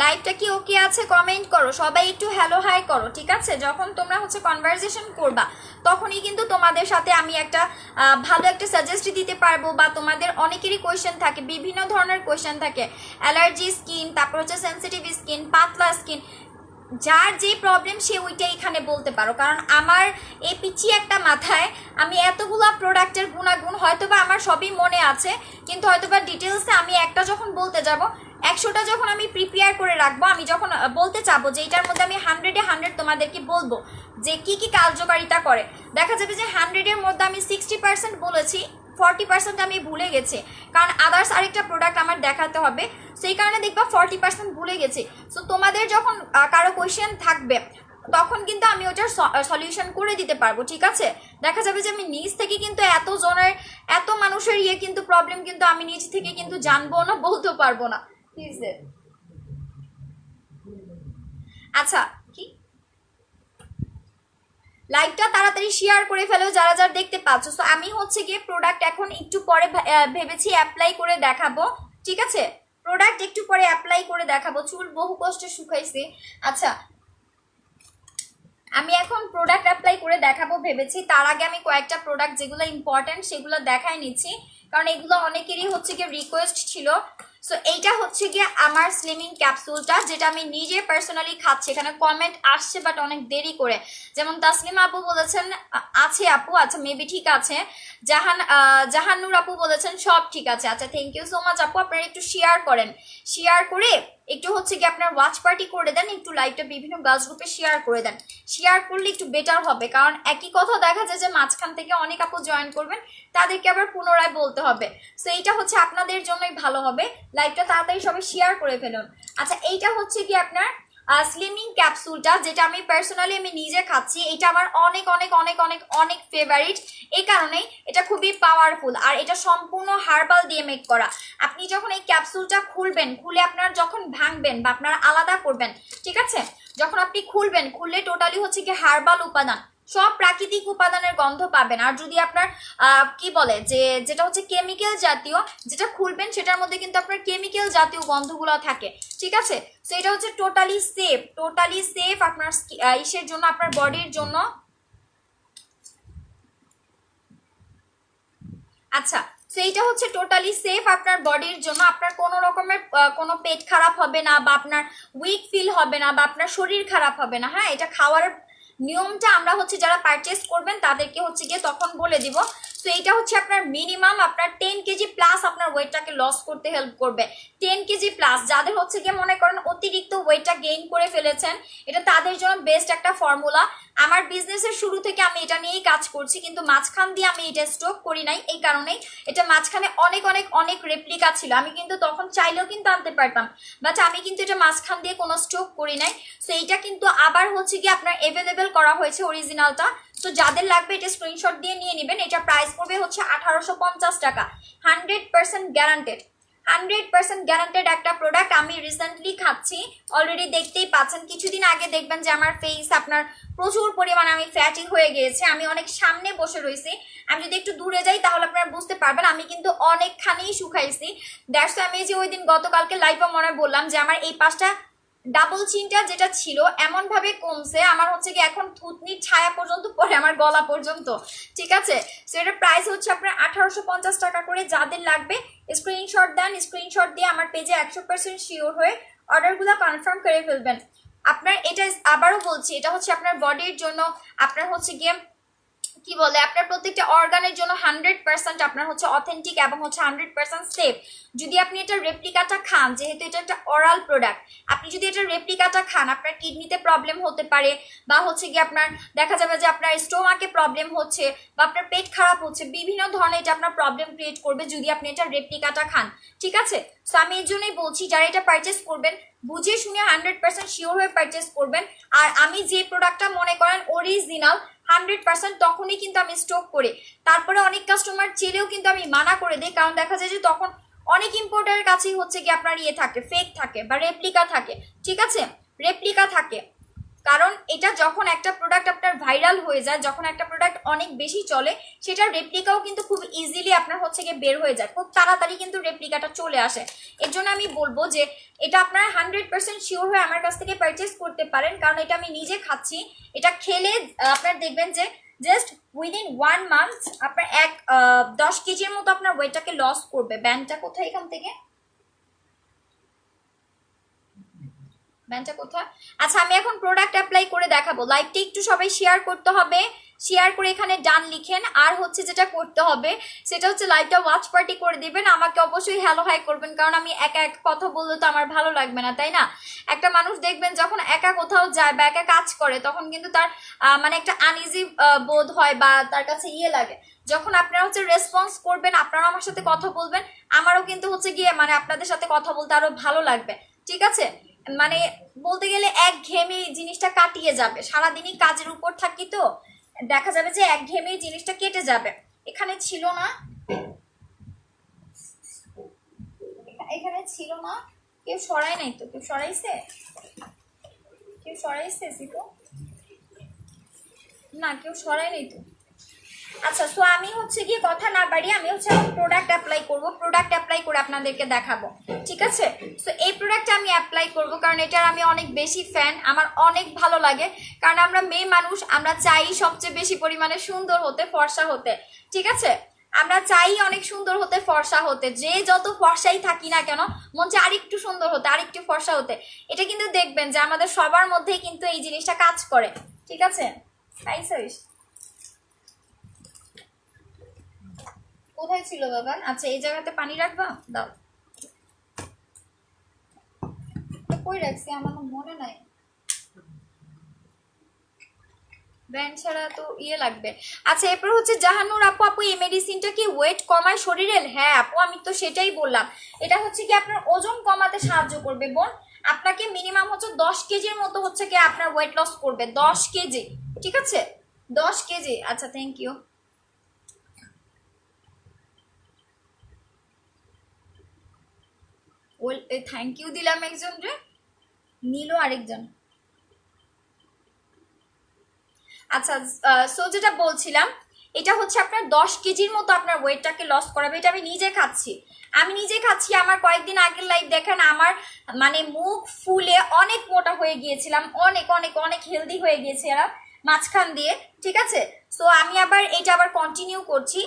লাইভটা কি ওকে আছে, কমেন্ট করো সবাই, একটু হ্যালো হাই করো, ঠিক আছে? যখন তোমরা হচ্ছে কনভারসেশন করবা তখনই কিন্তু তোমাদের সাথে আমি একটা ভালো একটা সাজেস্ট দিতে পারবো, বা তোমাদের অনেকেরই কোয়েশ্চেন থাকে, বিভিন্ন ধরনের কোয়েশ্চেন থাকে, অ্যালার্জি স্কিন, তারপর হচ্ছে সেন্সিটিভ স্কিন, পাতলা স্কিন, যার যে প্রবলেম সে ওইটাই এখানে বলতে পারো। কারণ আমার এই পিচি একটা মাথায় আমি এতগুলা প্রোডাক্টের গুণাগুণ হয়তোবা আমার সবই মনে আছে, কিন্তু হয়তোবা ডিটেলসে আমি একটা যখন বলতে যাব 100টা যখন আমি প্রিপেয়ার করে রাখবো, আমি যখন বলতে চাবো যে এটার মধ্যে আমি 100-এ 100 তোমাদেরকে বলবো যে কি কি কার্যকারিতা করে, দেখা যাবে যে 100-এর মধ্যে আমি 60% বলেছি, 40% আমি ভুলে গেছি, কারণ আদার্স আরেকটা প্রোডাক্ট আমার দেখাতে হবে, সেই কারণে দেখবা 40% ভুলে গেছি। সো তোমাদের যখন কারো কোয়েশ্চেন থাকবে তখন কিন্তু আমি ওটার সলিউশন করে দিতে পারবো, ঠিক আছে? দেখা যাবে যে আমি নিজ থেকে কিন্তু এত জনের, এত মানুষের কিন্তু প্রবলেম কিন্তু আমি নিজ থেকে কিন্তু জানবো না, বলতে পারবো না। আচ্ছা কি লাইভটা তাড়াতাড়ি শেয়ার করে ফেলো যারা যারা দেখতে পাচ্ছ। সো আমি হচ্ছে গিয়ে প্রোডাক্ট এখন একটু পরে ভেবেছি অ্যাপ্লাই করে দেখাবো, ঠিক আছে? প্রোডাক্ট একটু পরে অ্যাপ্লাই করে দেখাবো, চুল বহু কষ্টে শুকাইছি। আচ্ছা আমি এখন প্রোডাক্ট অ্যাপ্লাই করে দেখাবো ভেবেছি, তার আগে আমি কয়েকটা প্রোডাক্ট যেগুলো ইম্পর্টেন্ট সেগুলো দেখাই নিচ্ছি, কারণ এগুলো অনেকেরই হচ্ছে গিয়ে রিকোয়েস্ট ছিল। সো এইটা হচ্ছে গিয়ে আমার স্লিমিং ক্যাপসুলটা, যেটা আমি নিজে পার্সোনালি খাচ্ছি। এখানে কমেন্ট আসছে বাট অনেক দেরি করে, যেমন তাসলিমা আপু বলেছেন আছে আপু, আচ্ছা মেবি ঠিক আছে, জাহান্নুর আপু বলেছেন সব ঠিক আছে। আচ্ছা থ্যাংক ইউ সো মাচ আপু, আপনারা একটু শেয়ার করেন, শেয়ার করে একটু হচ্ছে কি আপনার ওয়াচ পার্টি করে দেন, একটু লাইভটা বিভিন্ন গার্লস গ্রুপে শেয়ার করে দেন, শেয়ার করলে একটু বেটার হবে। কারণ একই কথা দেখা যায় যে মাঝখান থেকে অনেক আপু জয়েন করবেন, তাদেরকে আবার পুনরায় বলতে হবে। সো এইটা হচ্ছে আপনাদের জন্যই ভালো হবে, লাইভটা তাড়াতাড়ি সবাই শেয়ার করে ফেলুন। আচ্ছা এইটা হচ্ছে কি আপনার স্লিমিং ক্যাপসুলটা, যেটা আমি পার্সোনালি আমি নিজে খাচ্ছি, এটা আমার অনেক অনেক অনেক অনেক অনেক ফেভারিট, এই কারণেই এটা খুবই পাওয়ারফুল, আর এটা সম্পূর্ণ হার্বাল দিয়ে মেক করা। আপনি যখন এই ক্যাপসুলটা খুলবেন, খুলে আপনার যখন ভাঙবেন বা আপনারা আলাদা করবেন, ঠিক আছে, যখন আপনি খুলবেন, খুললে টোটালি হচ্ছে কি হার্বাল উপাদান, সব প্রাকৃতিক উপাদানের গন্ধ পাবেন। আর যদি আপনার কি বলে যে যেটা হচ্ছে কেমিক্যাল জাতীয়, যেটা খুলবেন সেটার মধ্যে কিন্তু আপনার কেমিক্যাল জাতীয় গন্ধগুলো থাকে, ঠিক আছে। সো এটা হচ্ছে টোটালি সেফ আপনার ইসের জন্য, আপনার বডির জন্য। আচ্ছা, সো এইটা হচ্ছে টোটালি সেফ আপনার বডির জন্য। আপনার কোনো রকমের কোনো পেট খারাপ হবে না, বা আপনার উইক ফিল হবে না, বা আপনার শরীর খারাপ হবে না। হ্যাঁ, এটা খাওয়ার নিয়মটা আমরা হচ্ছে যারা পারচেস করবেন তাদেরকে হচ্ছে গিয়ে তখন বলে দিব। তো এইটা হচ্ছে আপনার মিনিমাম আপনার 10 কেজি প্লাস আপনার ওয়েটটাকে লস করতে হেল্প করবে। 10 কেজি প্লাস যাদের হচ্ছে গিয়ে মনে করেন অতিরিক্ত ওয়েটটা গেইন করে ফেলেছেন, এটা তাদের জন্য বেস্ট একটা ফর্মুলা। আমার বিজনেসের শুরু থেকে আমি এটা নিয়েই কাজ করছি, কিন্তু মাঝখান দিয়ে আমি এটা স্টক করি নাই, এই কারণেই এটা মাঝখানে অনেক অনেক অনেক রেপ্লিকা ছিল, আমি কিন্তু তখন চাইলেও কিন্তু আনতে পারতাম, বাট আমি কিন্তু এটা মাঝখান দিয়ে কোনো স্টক করি নাই। সো এইটা কিন্তু আবার হচ্ছে কি আপনার অ্যাভেলেবেল করা হয়েছে অরিজিনালটা। সো যাদের লাগবে এটা স্ক্রিনশট দিয়ে নিয়ে নেবেন। এটা প্রাইস পড়বে হচ্ছে 1850 টাকা। 100% গ্যারান্টেড, 100% গ্যারান্টেড একটা প্রোডাক্ট। আমি রিসেন্টলি খাচ্ছি, অলরেডি দেখতেই পাচ্ছেন। কিছুদিন আগে দেখবেন যে আমার ফেস আপনার প্রচুর পরিমাণে আমি ফ্যাটি হয়ে গিয়েছে, আমি অনেক সামনে বসে রয়েছি। আমি যদি একটু দূরে যাই তাহলে আপনারা বুঝতে পারবেন আমি কিন্তু অনেকখানি শুকাইছি। দ্যাটস আমি যে ওই দিন গতকালকে লাইভে মনে বললাম যে আমার এই পাশটা ডাবল চিনটা যেটা ছিল এমন ভাবে কমছে, আমার হচ্ছে কি এখন থুতনির ছায়া পর্যন্ত পড়ে আমার গলা পর্যন্ত, ঠিক আছে। সো এটার প্রাইস হচ্ছে আপনার 1850 টাকা করে। যাদের লাগবে স্ক্রিনশট দেন, স্ক্রিনশট দিয়ে আমার পেজে 100% শিওর হয়ে অর্ডারগুলো কনফার্ম করে ফেলবেন। আপনার এটা আবারও বলছি, এটা হচ্ছে আপনার বডির জন্য, আপনার হচ্ছে গিয়ে কি বলে আপনার প্রত্যেকটা অর্গানের জন্য 100% আপনার হচ্ছে অথেন্টিক এবং হচ্ছে 100% সেফ। যদি আপনি এটা রেপ্লিকাটা খান, যেহেতু এটা একটা অরাল প্রোডাক্ট, আপনি যদি এটা রেপ্লিকাটা খান আপনার কিডনিতে প্রবলেম হতে পারে, বা হচ্ছে কি আপনার দেখা যাবে যে আপনার স্টোমাকে প্রবলেম হচ্ছে, বা আপনার পেট খারাপ হচ্ছে, বিভিন্ন ধরনের এটা আপনার প্রবলেম ক্রিয়েট করবে যদি আপনি এটা রেপ্লিকাটা খান, ঠিক আছে। সো আমি এই জন্যই বলছি যারা এটা পারচেস করবেন বুঝে শুনে 100% শিওর হয়ে পারচেস করবেন। আর আমি যে প্রোডাক্টটা মনে করেন অরিজিনাল 100% তখনই কিন্তু আমি স্টক করি। তারপরে অনেক কাস্টমার চেলেও কিন্তু আমি মানা করে দিই, কারণ দেখা যায় যে তখন অনেক ইম্পোর্টারের কাছেই হচ্ছে কি আপনার ইয়ে থাকে, ফেক থাকে বা রেপ্লিকা থাকে, ঠিক আছে, রেপ্লিকা থাকে। কারণ এটা যখন একটা প্রোডাক্ট আপনার ভাইরাল হয়ে যায়, যখন একটা প্রোডাক্ট অনেক বেশি চলে, সেটার রেপ্লিকাও কিন্তু খুব ইজিলি আপনার হচ্ছে গিয়ে বের হয়ে যায়, খুব তাড়াতাড়ি কিন্তু রেপ্লিকাটা চলে আসে। এর জন্য আমি বলবো যে এটা আপনারা 100% শিওর হয়ে আমার কাছ থেকে পারচেস করতে পারেন, কারণ এটা আমি নিজে খাচ্ছি। এটা খেলে আপনার দেখবেন যে জাস্ট উইদিন 1 মান্থ আপনার 10 কেজির মতো আপনার ওয়েটটাকে লস করবে। ব্যান্ডটা কোথায় এখান থেকে, ব্যান্ডটা কোথায়? আচ্ছা, আমি এখন প্রোডাক্ট অ্যাপ্লাই করে দেখাবো। লাইভটা একটু সবাই শেয়ার করতে হবে, শেয়ার করে এখানে ডান লিখেন। আর হচ্ছে যেটা করতে হবে সেটা হচ্ছে লাইভটা ওয়াচ পার্টি করে দিবেন, আমাকে অবশ্যই হ্যালো হাই করবেন, কারণ আমি একা এক কথা বললে তো আমার ভালো লাগবে না, তাই না। একটা মানুষ দেখবেন যখন একা কোথাও যায় বা একা কাজ করে তখন কিন্তু তার মানে একটা আনইজি বোধ হয়, বা তার কাছে ইয়ে লাগে। যখন আপনারা হচ্ছে রেসপন্স করবেন, আপনারা আমার সাথে কথা বলবেন, আমারও কিন্তু হচ্ছে গিয়ে মানে আপনাদের সাথে কথা বলতে আরো ভালো লাগবে, ঠিক আছে। মানে বলতে গেলে একঘেয়েমি জিনিসটা কাটিয়ে যাবে, সারাদিনই কাজের উপর থাকি তো দেখা যাবে যে একঘেয়েমি জিনিসটা কেটে যাবে। এখানে ছিল না, এখানে ছিল না, কেউ সরাই নাই তো, কেউ সরাইছে, কেউ সরাইছে সিপো, না কেউ সরাই নাই তো। আচ্ছা, সো আমি হচ্ছে গিয়ে কথা না বাড়িয়ে আমি হচ্ছে প্রোডাক্ট অ্যাপ্লাই করব, প্রোডাক্ট অ্যাপ্লাই করে আপনাদেরকে দেখাবো, ঠিক আছে। সো এই প্রোডাক্টটা আমি অ্যাপ্লাই করব কারণ এটার আমি অনেক বেশি ফ্যান, আমার অনেক ভালো লাগে। কারণ আমরা মেয়ে মানুষ, আমরা চাই সবচেয়ে বেশি পরিমাণে সুন্দর হতে, ফর্সা হতে, ঠিক আছে। আমরা চাই অনেক সুন্দর হতে, ফর্সা হতে, যে যত ফর্সাই থাকি না কেন মন চাই আরেকটু সুন্দর হতে, আরেকটু ফর্সা হতে। এটা কিন্তু দেখবেন যে আমাদের সবার মধ্যেই কিন্তু এই জিনিসটা কাজ করে, ঠিক আছে। পাইছিস কোথায় ছিল বাবা? আচ্ছা, এই জায়গাতে পানি রাখবা, দাও। কই রাখছি আমার মনে নাই, ব্র্যান্ড ছাড়া তো ইয়ে লাগবে। আচ্ছা, এরপর হচ্ছে জাহানুর আপু, আপু এই মেডিসিনটা কি ওয়েট কমায় শরীরের? হ্যাঁ আপু, আমি তো সেটাই বললাম, এটা হচ্ছে কি আপনার ওজন কমাতে সাহায্য করবে বোন। আপনাকে মিনিমাম হচ্ছে 10 কেজির মতো হচ্ছে কি আপনার ওয়েট লস করবে, 10 কেজি, ঠিক আছে, 10 কেজি। আচ্ছা, থ্যাংক ইউ। থ্যাংক ইউ দিলাম একজন রে, নিল আরেকজন। আচ্ছা, সো যেটা বলছিলাম, এটা হচ্ছে আপনার 10 কেজির মতো আপনার ওয়েটটাকে লস করাবে। এটা আমি নিজে খাচ্ছি, আমার কয়েকদিন আগের লাইভ দেখেন, আমার মানে মুখ ফুলে অনেক মোটা হয়ে গিয়েছিলাম, অনেক অনেক অনেক হেলদি হয়ে গিয়েছিলাম মাঝখান দিয়ে, ঠিক আছে। সো আমি আবার এটা আবার কন্টিনিউ করছি।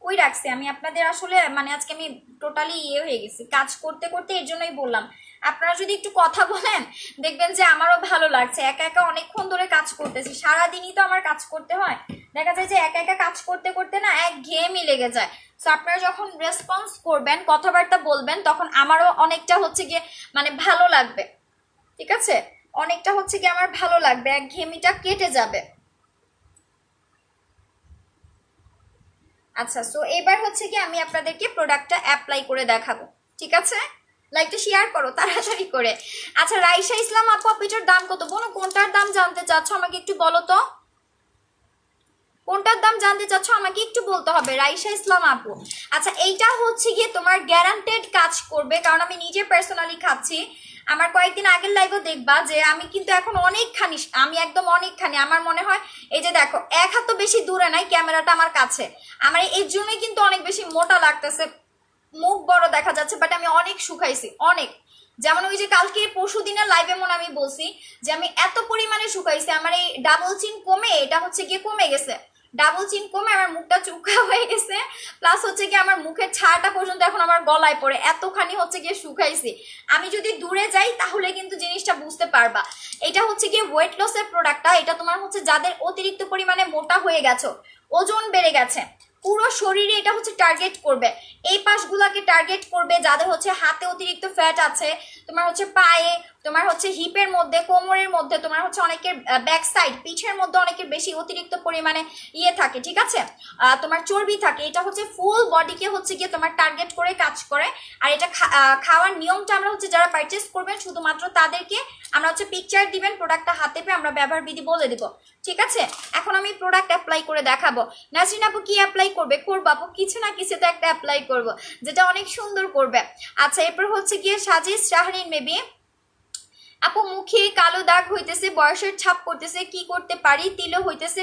ওই রাখছি আমি আপনাদের, আসলে মানে আজকে আমি টোটালি হয়ে গেছি কাজ করতে করতে, এর জন্যই বললাম আপনারা যদি একটু কথা বলেন দেখবেন যে আমারও ভালো লাগছে। একা একা অনেকক্ষণ ধরে কাজ করতেছি, সারাদিনই তো আমার কাজ করতে হয়, দেখা যায় যে একা একা কাজ করতে করতে না একঘেয়েমি লেগে যায়। সো আপনারা যখন রেসপন্স করবেন, কথাবার্তা বলবেন, তখন আমারও অনেকটা হচ্ছে গিয়ে মানে ভালো লাগবে, ঠিক আছে, অনেকটা হচ্ছে গিয়ে আমার ভালো লাগবে, একঘেয়েমিটা কেটে যাবে। আচ্ছা, সো এবার হচ্ছে কি আমি আপনাদেরকে প্রোডাক্টটা অ্যাপ্লাই করে দেখাবো, ঠিক আছে। লাইকটা শেয়ার করো তাড়াতাড়ি করে। আচ্ছা, রাইসা ইসলাম আপু, এটার দাম কত? বোন, কোনটার দাম জানতে চাচ্ছ আমাকে একটু বলো তো, কোনটার দাম জানতে চাচ্ছ আমাকে একটু বলতে হবে, রাইসা ইসলাম আপু। আচ্ছা, এইটা হচ্ছে গিয়ে তোমার গ্যারান্টেড কাজ করবে, কারণ আমি নিজে পার্সোনালি খাচ্ছি। আমার কয়েকদিন আগের লাইভও দেখবা যে আমি কিন্তু এখন অনেকখানি, আমি একদম অনেকখানি, আমার মনে হয় এই যে দেখো, এক হাত তো বেশি দূরে নাই, ক্যামেরাটা আমার কাছে, আমার এর জন্যই কিন্তু অনেক বেশি মোটা লাগতেছে, মুখ বড় দেখা যাচ্ছে, বাট আমি অনেক শুকাইছি অনেক। যেমন ওই যে কালকে পরশু দিনের লাইভে মনে আমি বলছি যে আমি এত পরিমাণে শুকাইছি, আমার এই ডাবল চিন কমে এটা হচ্ছে গিয়ে কমে গেছে, ডাবল চিন কমে আমার মুখটা চুকা হয়ে গেছে, প্লাস হচ্ছে গিয়ে আমার মুখের ছাড়টা পর্যন্ত এখন আমার গলায় পড়ে, এতখানি হচ্ছে গিয়ে শুকাইছি। আমি যদি দূরে যাই তাহলে কিন্তু জিনিসটা বুঝতে পারবা। এটা হচ্ছে গিয়ে ওয়েট লসের প্রোডাক্টটা, এটা তোমার হচ্ছে যাদের অতিরিক্ত পরিমাণে মোটা হয়ে গেছো, ওজন বেড়ে গেছে, পুরো শরীরে এটা হচ্ছে টার্গেট করবে, এই পাশগুলাকে টার্গেট করবে, যাদের হচ্ছে হাতে অতিরিক্ত ফ্যাট আছে, তোমার হচ্ছে পায়ে, তোমার হচ্ছে হিপের মধ্যে, কোমরের মধ্যে, তোমার হচ্ছে অনেকের ব্যাক সাইড পিঠের মধ্যে অনেকের বেশি অতিরিক্ত পরিমাণে থাকে, ঠিক আছে, তোমার চর্বি থাকে, এটা হচ্ছে ফুল বডিকে হচ্ছে গিয়ে তোমার টার্গেট করে কাজ করে। আর এটা খাওয়ার নিয়মটা আমরা হচ্ছে যারা পারচেস করবেন শুধুমাত্র তাদেরকে আমরা হচ্ছে পিকচার দিবেন, প্রোডাক্টটা হাতে পেয়ে আমরা ব্যবহার বিধি বলে দিব, ঠিক আছে। এখন আমি প্রোডাক্ট অ্যাপ্লাই করে দেখাবো। নাসরিন আপু কি অ্যাপ্লাই করবে? করবো আপু, কিছু না কিছু তো একটা অ্যাপ্লাই করব যেটা অনেক সুন্দর করবে। আচ্ছা, এরপর হচ্ছে গিয়ে সাজিদ শাহরিন মেবি আপু, মুখে কালো দাগ হইতেছে, বয়সের ছাপ করতেছে, কি করতে পারি? তিলও হইতেছে,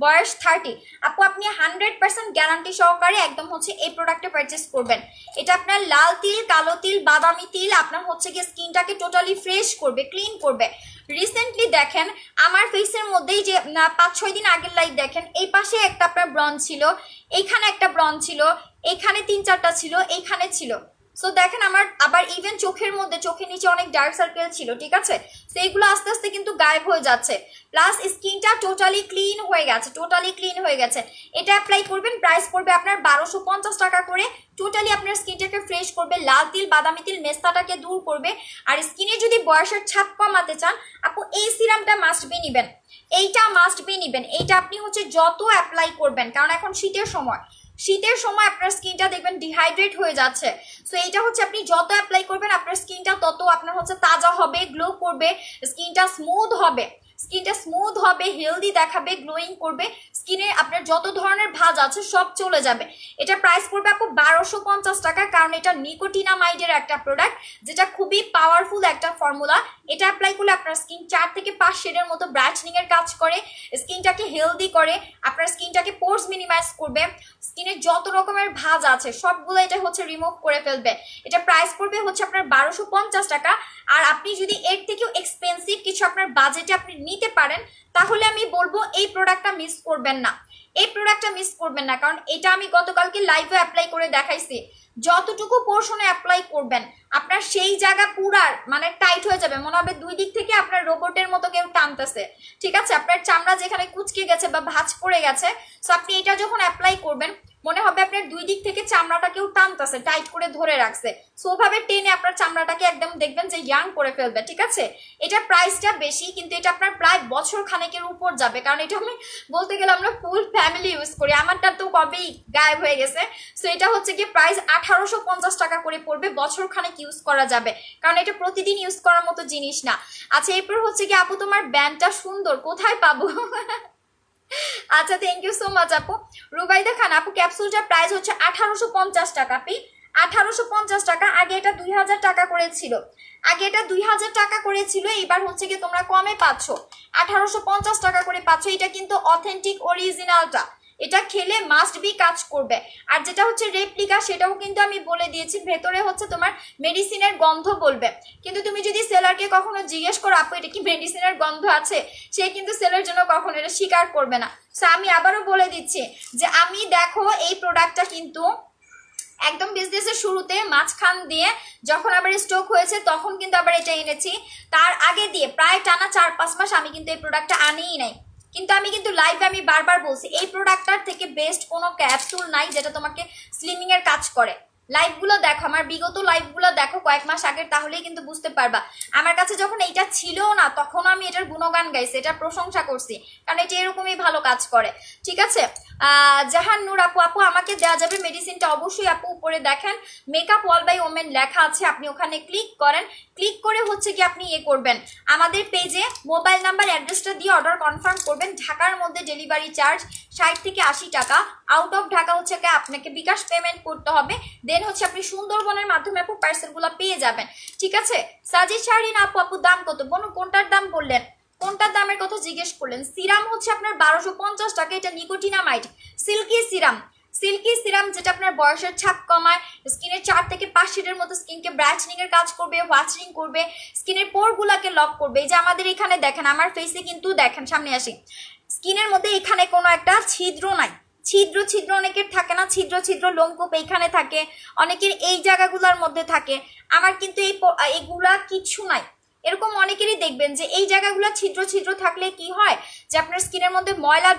বয়স 30। আপু, আপনি 100% গ্যারান্টি সহকারে একদম হচ্ছে এই প্রোডাক্টটা পারচেস করবেন। এটা আপনার লাল তিল, কালো তিল, বাদামি তিল আপনার হচ্ছে গিয়ে স্কিনটাকে টোটালি ফ্রেশ করবে, ক্লিন করবে। রিসেন্টলি দেখেন আমার ফেসের মধ্যেই যে 5-6 দিন আগের লাইভ দেখেন, এই পাশে একটা আপনার ব্রন ছিল, এইখানে একটা ব্রন ছিল, এইখানে 3-4টা ছিল, এইখানে ছিল। সো দেখেন আমার আবার ইভেন চোখের মধ্যে, চোখের নিচে অনেক ডার্ক সার্কেল ছিল, ঠিক আছে, সেইগুলো আস্তে আস্তে কিন্তু গায়েব হয়ে যাচ্ছে, প্লাস স্কিনটা টোটালি ক্লিন হয়ে গেছে, টোটালি ক্লিন হয়ে গেছে। এটা অ্যাপ্লাই করবেন, প্রাইস পড়বে আপনার 1250 টাকা করে। টোটালি আপনার স্কিনটাকে ফ্রেশ করবে, লাল তিল, বাদামি তিল, মেস্তাটাকে দূর করবে। আর স্কিনে যদি বয়সের ছাপ কমাতে চান আপু, এই সিরামটা মাস্ট বি নিবেন, এইটা মাস্ট বি নিবেন। এইটা আপনি হচ্ছে যত অ্যাপ্লাই করবেন, কারণ এখন শীতের সময়, শীতের সময় আপনার স্কিনটা দেখবেন ডিহাইড্রেট হয়ে যাচ্ছে, সো এইটা হচ্ছে আপনি যত অ্যাপ্লাই করবেন আপনার স্কিনটা তত আপনার হচ্ছে তাজা হবে, গ্লো করবে, স্কিনটা স্মুথ হবে, স্কিনটা স্মুথ হবে, হেলদি দেখাবে, গ্লোয়িং করবে, স্কিনে আপনার যত ধরনের ভাঁজ আছে সব চলে যাবে। এটা প্রাইস পড়বে আপু 1250 টাকা, কারণ এটা নিকোটিনামাইডের একটা প্রোডাক্ট, যেটা খুবই পাওয়ারফুল একটা ফর্মুলা। এটা অ্যাপ্লাই করলে আপনার স্কিন 4 থেকে 5 শেডের মতো ব্রাইটনিং এর কাজ করে, স্কিনটাকে হেলদি করে, আপনার স্কিনটাকে পোর্স মিনিমাইজ করবে, স্কিনের যত রকমের ভাঁজ আছে সবগুলো এটা হচ্ছে রিমুভ করে ফেলবে। এটা প্রাইস পড়বে হচ্ছে আপনার 1250 টাকা। আর আপনি যদি এর থেকেও এক্সপেন্সিভ কিছু আপনার বাজেটে আপনি নিতে পারেন, তাহলে আমি বলবো এই প্রোডাক্টটা মিস করবেন না, এই প্রোডাক্টটা মিস করবেন না, কারণ এটা আমি গতকালকে লাইভে অ্যাপ্লাই করে দেখাইছি। যতটুকু পোর্শনে অ্যাপ্লাই করবেন আপনার সেই জায়গা পুরার মানে টাইট হয়ে যাবে, মনে হবে দুই দিক থেকে আপনার রোবটের মতো কেউ টানতেছে, ঠিক আছে, আপনার চামড়া যেখানে কুচকে গেছে বা ভাঁজ পড়ে গেছে, সো আপনি এটা যখন অ্যাপ্লাই করবেন মনে হবে আপনার দুই দিক থেকে চামড়াটা কেউ টানতেছে, টাইট করে ধরে রাখছে, সো ওভাবে টেনে আপনার চামড়াটাকে একদম দেখবেন যে ইয়াং করে ফেলবে, ঠিক আছে। এটা প্রাইসটা বেশি, কিন্তু এটা আপনার প্রায় বছর খানেকের উপর যাবে, কারণ এটা আমি বলতে গেলে আমরা ফুল ফ্যামিলি ইউজ করি, আমারটা তো কবেই গায়েব হয়ে গেছে। সো এটা হচ্ছে কি প্রাইস 1850 টাকা করে পড়বে, বছর খানেক ইউজ করা যাবে, কারণ এটা প্রতিদিন ইউজ করার মতো জিনিস না। আচ্ছা, এরপর হচ্ছে কি আপু তোমার ব্যান্ডটা সুন্দর, কোথায় পাবো? আচ্ছা, থ্যাংক ইউ সো মাচ আপু। রুবাইদা খান আপু, ক্যাপসুলটার প্রাইস হচ্ছে 1850 টাকা। 1850 টাকা। আগে এটা 2000 টাকা করেছিল, আগে এটা 2000 টাকা করেছিল, এবার হচ্ছে কি তোমরা কমে পাচ্ছ, 1850 টাকা করে পাচ্ছ। এটা কিন্তু অথেন্টিক অরিজিনালটা, এটা খেলে মাস্ট বি কাজ করবে। আর যেটা হচ্ছে রেপ্লিকা, সেটাও কিন্তু আমি বলে দিয়েছি, ভেতরে হচ্ছে তোমার মেডিসিনের গন্ধ বলবে, কিন্তু তুমি যদি সেলারকে কখনো জিজ্ঞেস করো আপু এটা কি মেডিসিনের গন্ধ আছে, সে কিন্তু সেলের জন্য কখনো এটা স্বীকার করবে না। সো আমি আবারও বলে দিচ্ছি যে আমি দেখো এই প্রোডাক্টটা কিন্তু একদম বিজনেসের শুরুতে মাঝখান দিয়ে যখন আবার স্টক হয়েছে তখন কিন্তু আবার এটা এনেছি, তার আগে দিয়ে প্রায় টানা 4-5 মাস আমি কিন্তু এই প্রোডাক্টটা আনিই নাই। কিন্তু আমি কিন্তু লাইভে আমি বারবার বলছি এই প্রোডাক্টটার থেকে বেস্ট কোনো ক্যাপসুল নাই যেটা তোমাকে স্লিমিং এর কাজ করে। লাইভগুলো দেখো, আমার বিগত লাইভগুলো দেখো কয়েক মাস আগের, তাহলেই কিন্তু বুঝতে পারবা। আমার কাছে যখন এইটা ছিল না তখন আমি এটার গুণগান গাইছি, এটার প্রশংসা করছি, কারণ এটা এরকমই ভালো কাজ করে। ঠিক আছে, জাহান নূর আপু, আপু আমাকে দেওয়া যাবে মেডিসিনটা? অবশ্যই আপু, উপরে দেখেন মেকআপ ওয়াল বাই ওমেন লেখা আছে, আপনি ওখানে ক্লিক করেন, ক্লিক করে হচ্ছে কি আপনি করবেন আমাদের পেজে মোবাইল নাম্বার অ্যাড্রেসটা দিয়ে অর্ডার কনফার্ম করবেন। ঢাকার মধ্যে ডেলিভারি চার্জ 60 থেকে 80 টাকা, আউট অফ ঢাকা হচ্ছে কি আপনাকে বিকাশ পেমেন্ট করতে হবে, দেন হচ্ছে আপনি সুন্দরবনের মাধ্যমে আপু পার্সেলগুলো পেয়ে যাবেন। ঠিক আছে, সাজিদ শাহরিন আপু, আপু দাম কত? বোন কোনটার দাম বললেন, কোনটার দামের কথা জিজ্ঞেস করলেন? সিরাম হচ্ছে আপনার 1250 টাকা, এটা nicotinamide silky serum, silky serum যেটা আপনার বয়সের ছাপ কমায়, স্কিনের 4 থেকে 5 শেডের মতো স্কিনকে ব্রাইটনিং এর কাজ করবে, হোয়াইটেনিং করবে, স্কিনের পোরগুলোকে লক করবে। এই যে আমাদের এখানে দেখেন আমার ফেসে কিন্তু দেখেন, সামনে আসি, স্কিনের মধ্যে এখানে কোনো একটা ছিদ্র নাই, ছিদ্র ছিদ্র অনেকের থাকে না, ছিদ্র ছিদ্র লোমকূপ এইখানে থাকে, অনেকের এই জায়গাগুলোর মধ্যে থাকে, আমার কিন্তু এইগুলা কিছু নাই। এরকম অনেকেরই দেখবেন যে এই জায়গাগুলো ছিদ্র ছিদ্র থাকলে কি হয় যে আপনার স্কিনের মধ্যে ময়লা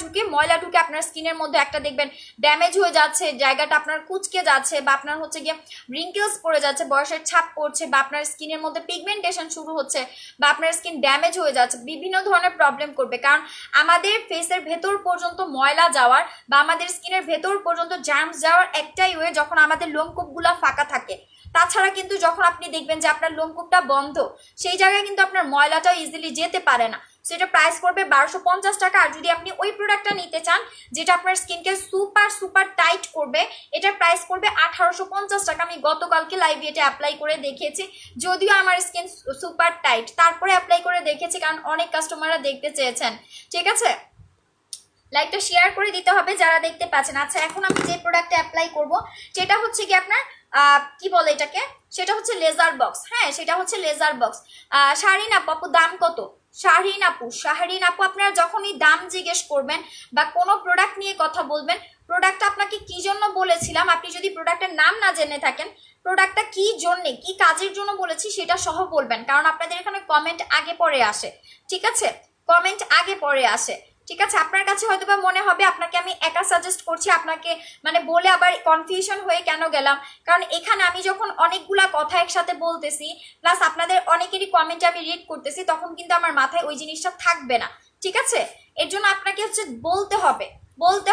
ঢুকে আপনার স্কিনের মধ্যে একটা দেখবেন ড্যামেজ হয়ে যাচ্ছে, জায়গাটা আপনার কুচকে যাচ্ছে, বা আপনার হচ্ছে গিয়ে রিঙ্কেলস পড়ে যাচ্ছে, বয়সের ছাপ পড়ছে, বা আপনার স্কিনের মধ্যে পিগমেন্টেশন শুরু হচ্ছে, বা আপনার স্কিন ড্যামেজ হয়ে যাচ্ছে, বিভিন্ন ধরনের প্রবলেম করবে। কারণ আমাদের ফেসের ভেতর পর্যন্ত ময়লা যাওয়ার বা আমাদের স্কিনের ভেতর পর্যন্ত জার্মস যাওয়ার একটাই ওয়ে যখন আমাদের লোমকূপগুলো ফাঁকা থাকে। তাছাড়া কিন্তু যখন আপনি দেখবেন যে আপনার লোমকূপটা বন্ধ, সেই জায়গায় কিন্তু আপনার ময়লাটাও ইজিলি যেতে পারে না। সেটা প্রাইস করবে 1250 টাকা। আর যদি আপনি ওই প্রোডাক্টটা নিতে চান যেটা আপনার স্কিনকে সুপার সুপার টাইট করবে, এটার প্রাইস করবে 1850 টাকা। আমি গতকালকে লাইভে এটা অ্যাপ্লাই করে দেখিয়েছি, যদিও আমার স্কিন সুপার টাইট, তারপরে অ্যাপ্লাই করে দেখেছি কারণ অনেক কাস্টমাররা দেখতে চেয়েছেন। ঠিক আছে, লাইকটা শেয়ার করে দিতে হবে যারা দেখতে পাচ্ছেন। আচ্ছা, এখন আমি যে প্রোডাক্টটা অ্যাপ্লাই করব সেটা হচ্ছে কি আপনার কি বলে এটাকে, সেটা হচ্ছে লেজার বক্স। হ্যাঁ, সেটা হচ্ছে লেজার বক্স। শাহরিন আপু, আপু দাম কত? শাহরিন আপু আপনারা যখনই দাম জিজ্ঞেস করবেন বা কোনো প্রোডাক্ট নিয়ে কথা বলবেন, প্রোডাক্টটা আপনাকে কি জন্য বলেছিলাম, আপনি যদি প্রোডাক্টের নাম না জেনে থাকেন, প্রোডাক্টটা কি জন্য কি কাজের জন্য বলেছি সেটা সহ বলবেন, কারণ আপনাদের এখানে কমেন্ট আগে পরে আসে। ঠিক আছে, কমেন্ট আগে পরে আসে। ঠিক আছে, আপনার কাছে হয়তো বা মনে হবে আপনাকে আমি একা সাজেস্ট করছি, আপনাকে মানে বলে আবার কনফিউশন হয়ে কেন গেলাম, কারণ এখানে আমি যখন অনেকগুলা কথা একসাথে বলতেছি প্লাস আপনাদের অনেকেরই কমেন্টে আমি রিড করতেছি, তখন কিন্তু আমার মাথায় ওই জিনিসটা থাকবে না। ঠিক আছে, এর জন্য আপনাকে হচ্ছে বলতে